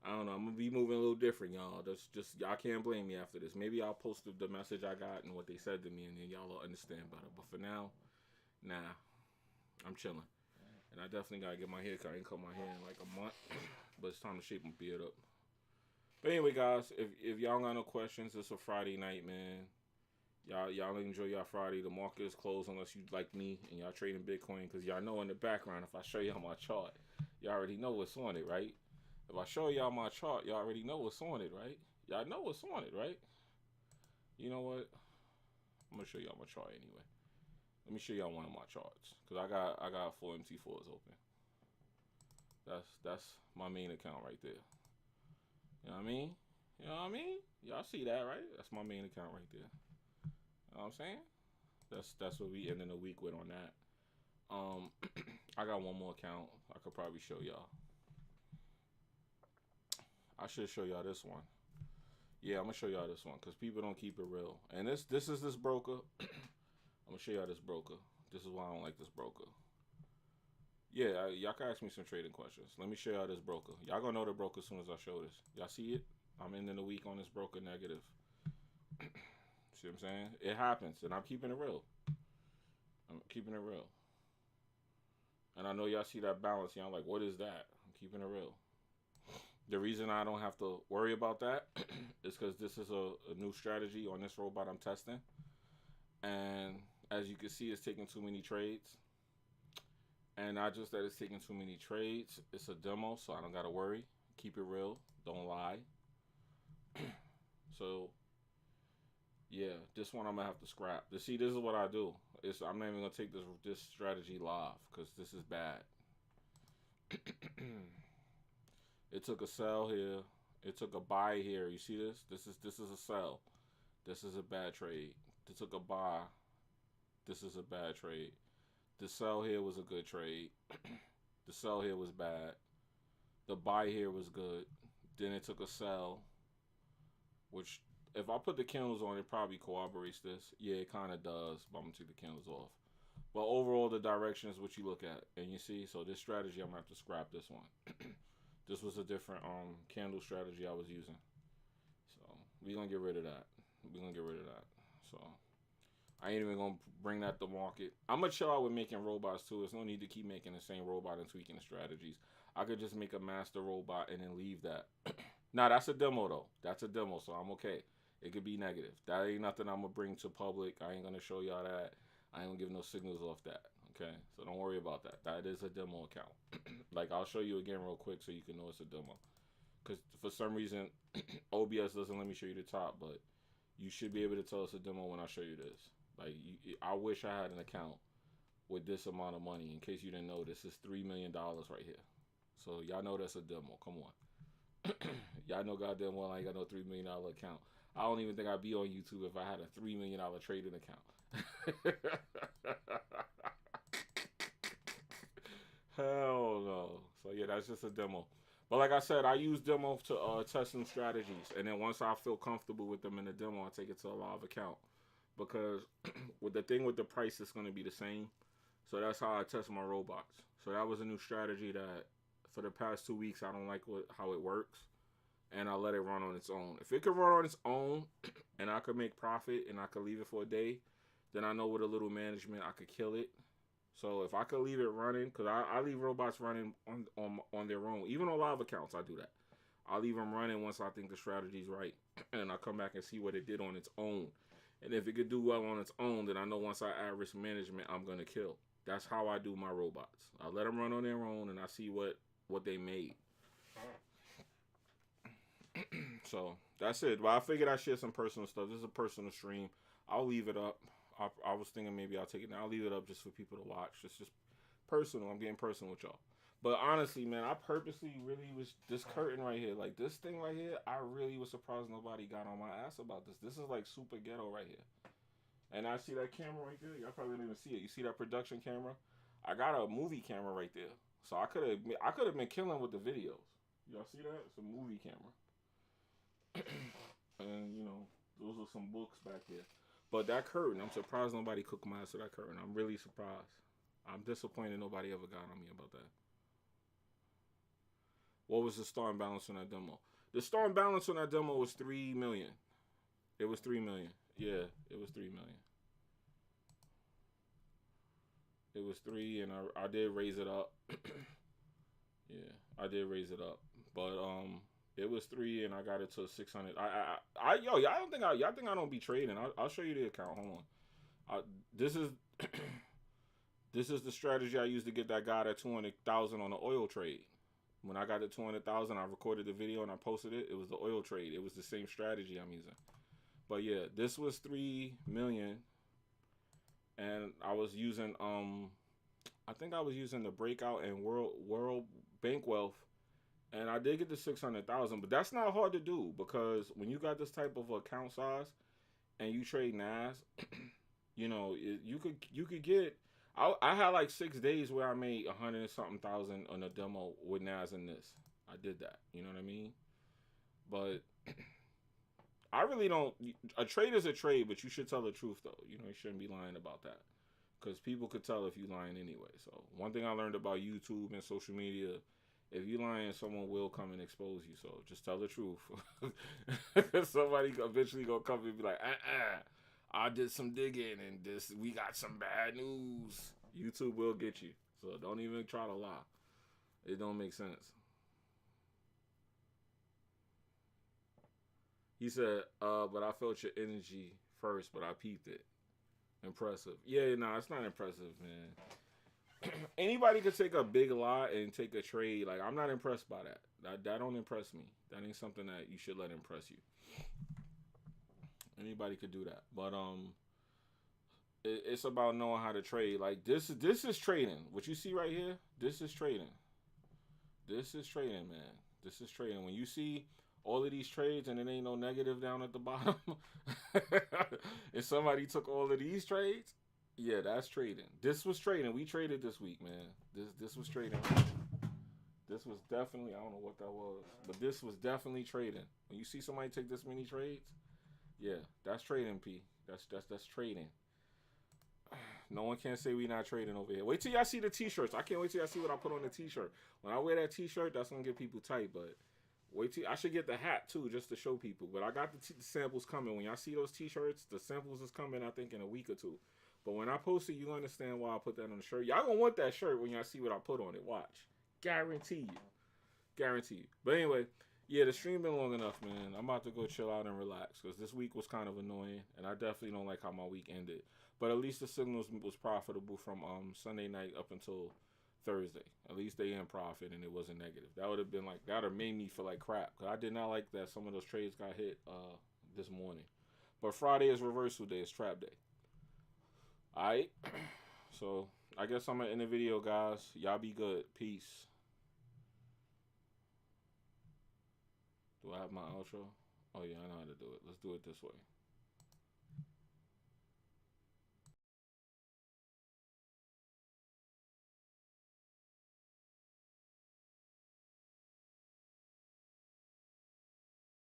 S1: I don't know. I'm gonna be moving a little different, y'all. Just y'all can't blame me after this. Maybe I'll post the message I got and what they said to me, and then y'all will understand better. But for now, nah, I'm chilling. And I definitely gotta get my hair cut. I ain't cut my hair in like a month, but it's time to shape my beard up. But anyway, guys, if y'all got no questions, it's a Friday night, man. Y'all enjoy y'all Friday. The market is closed unless you like me and y'all trading Bitcoin, because y'all know in the background, if I show y'all my chart, y'all already know what's on it, right? If I show y'all my chart, y'all already know what's on it, right? Y'all know what's on it, right? You know what? I'm gonna show y'all my chart anyway. Let me show y'all one of my charts, because I got 4 MT4s open. That's my main account right there. You know what I mean? You know what I mean? Y'all see that, right? That's my main account right there. You know what I'm saying? That's what we ending the week with on that. I got one more account I could probably show y'all. I should show y'all this one. Yeah, I'm gonna show y'all this one because people don't keep it real. And this is this broker. I'm gonna show y'all this broker. This is why I don't like this broker. Yeah, y'all can ask me some trading questions. Let me show y'all this broker. Y'all gonna know the broker as soon as I show this. Y'all see it? I'm ending the week on this broker negative. See what I'm saying? It happens, and I'm keeping it real. I'm keeping it real. And I know y'all see that balance. Y'all like, what is that? I'm keeping it real. The reason I don't have to worry about that is because this is a new strategy on this robot I'm testing. And as you can see, it's taking too many trades. And not just that it's taking too many trades, it's a demo, so I don't got to worry. Keep it real. Don't lie. So, yeah, this one I'm going to have to scrap. See, this is what I do. I'm not even going to take this strategy live because this is bad. It took a sell here. It took a buy here. You see this? This is a sell. This is a bad trade. It took a buy. This is a bad trade. The sell here was a good trade. The sell here was bad. The buy here was good. Then it took a sell, which if I put the candles on, it probably corroborates this. Yeah, it kind of does, but I'm going to take the candles off. But overall, the direction is what you look at. And you see, so this strategy, I'm going to have to scrap this one. This was a different candle strategy I was using. So we're going to get rid of that. We're going to get rid of that. So I ain't even going to bring that to market. I'm going to chill out with making robots too. There's no need to keep making the same robot and tweaking the strategies. I could just make a master robot and then leave that. Nah, that's a demo though. That's a demo, so I'm okay. It could be negative. That ain't nothing I'm going to bring to public. I ain't going to show y'all that. I ain't going to give no signals off that. Okay, so don't worry about that. That is a demo account. Like, I'll show you again real quick so you can know it's a demo. Because for some reason, OBS doesn't let me show you the top, but you should be able to tell it's a demo when I show you this. Like, I wish I had an account with this amount of money. In case you didn't know, this is $3 million right here. So y'all know that's a demo. Come on. Y'all know goddamn well I ain't got no $3 million account. I don't even think I'd be on YouTube if I had a $3 million trading account. Hell no. So yeah, that's just a demo. But like I said, I use demo to test some strategies, and then once I feel comfortable with them in the demo, I take it to a live account because with the thing with the price, it's going to be the same. So that's how I test my robots. So that was a new strategy that for the past 2 weeks I don't like how it works, and I let it run on its own. If it could run on its own, and I could make profit, and I could leave it for a day, then I know with a little management I could kill it. So if I could leave it running, because I leave robots running on their own, even on live accounts, I do that. I leave them running once I think the strategy's right, and I come back and see what it did on its own. And if it could do well on its own, then I know once I add risk management, I'm gonna kill. That's how I do my robots. I let them run on their own, and I see what they made. So that's it. But I figured I share some personal stuff. This is a personal stream. I'll leave it up. I was thinking maybe I'll take it now. I'll leave it up just for people to watch. It's just personal. I'm getting personal with y'all. But honestly, man, I purposely really was this curtain right here, like this thing right here. I really was surprised nobody got on my ass about this. This is like super ghetto right here. And I see that camera right there. Y'all probably didn't even see it. You see that production camera? I got a movie camera right there. So I could have been killing with the videos. Y'all see that? It's a movie camera. And those are some books back there. But that curtain, I'm surprised nobody cooked my ass to that curtain. I'm really surprised. I'm disappointed nobody ever got on me about that. What was the starting balance on that demo? The starting balance on that demo was 3 million. It was 3 million. Yeah, it was 3 million. It was three, and I did raise it up. Yeah, I did raise it up, but it was three, and I got it to 600. Y'all think I don't be trading? I'll show you the account. Hold on. This is this is the strategy I used to get that guy at 200,000 on the oil trade. When I got to 200,000, I recorded the video and I posted it. It was the oil trade. It was the same strategy I'm using. But yeah, this was 3 million, and I was using I think I was using the breakout and world bank wealth, and I did get to 600,000. But that's not hard to do because when you got this type of account size and you trade NAS, you could get. I had like 6 days where I made 100 and something thousand on a demo with NAS and this. I did that. You know what I mean? But I really don't. A trade is a trade, but you should tell the truth though. You shouldn't be lying about that because people could tell if you lying anyway. So one thing I learned about YouTube and social media, if you lying, someone will come and expose you. So just tell the truth. Somebody eventually gonna come and be like, I did some digging and we got some bad news. YouTube will get you. So don't even try to lie. It don't make sense. He said, but I felt your energy first, but I peeped it. Impressive. Yeah, nah, it's not impressive, man. Anybody could take a big lie and take a trade. Like, I'm not impressed by that. That don't impress me. That ain't something that you should let impress you. Anybody could do that. But it's about knowing how to trade. Like this is trading. What you see right here, this is trading. This is trading, man. This is trading. When you see all of these trades and it ain't no negative down at the bottom, and somebody took all of these trades, yeah, that's trading. This was trading. We traded this week, man. This was trading. This was definitely, I don't know what that was, but this was definitely trading. When you see somebody take this many trades, yeah, that's trading, P. That's trading. No one can say we not trading over here. Wait till y'all see the t-shirts. I can't wait till y'all see what I put on the t-shirt. When I wear that t-shirt, that's gonna get people tight. But wait till I should get the hat too, just to show people. But I got the samples coming. When y'all see those t-shirts, the samples is coming. I think in a week or two. But when I post it, you understand why I put that on the shirt. Y'all gonna want that shirt when y'all see what I put on it. Watch, guarantee you, guarantee you. But anyway, yeah, the stream been long enough, man. I'm about to go chill out and relax because this week was kind of annoying, and I definitely don't like how my week ended. But at least the signals was profitable from Sunday night up until Thursday. At least they in profit and it wasn't negative. That would have been like, that would have made me feel like crap. Because I did not like that some of those trades got hit this morning. But Friday is reversal day. It's trap day. Alright. So I guess I'm going to end the video, guys. Y'all be good. Peace. Do I have my outro? Oh yeah, I know how to do it. Let's do it this way.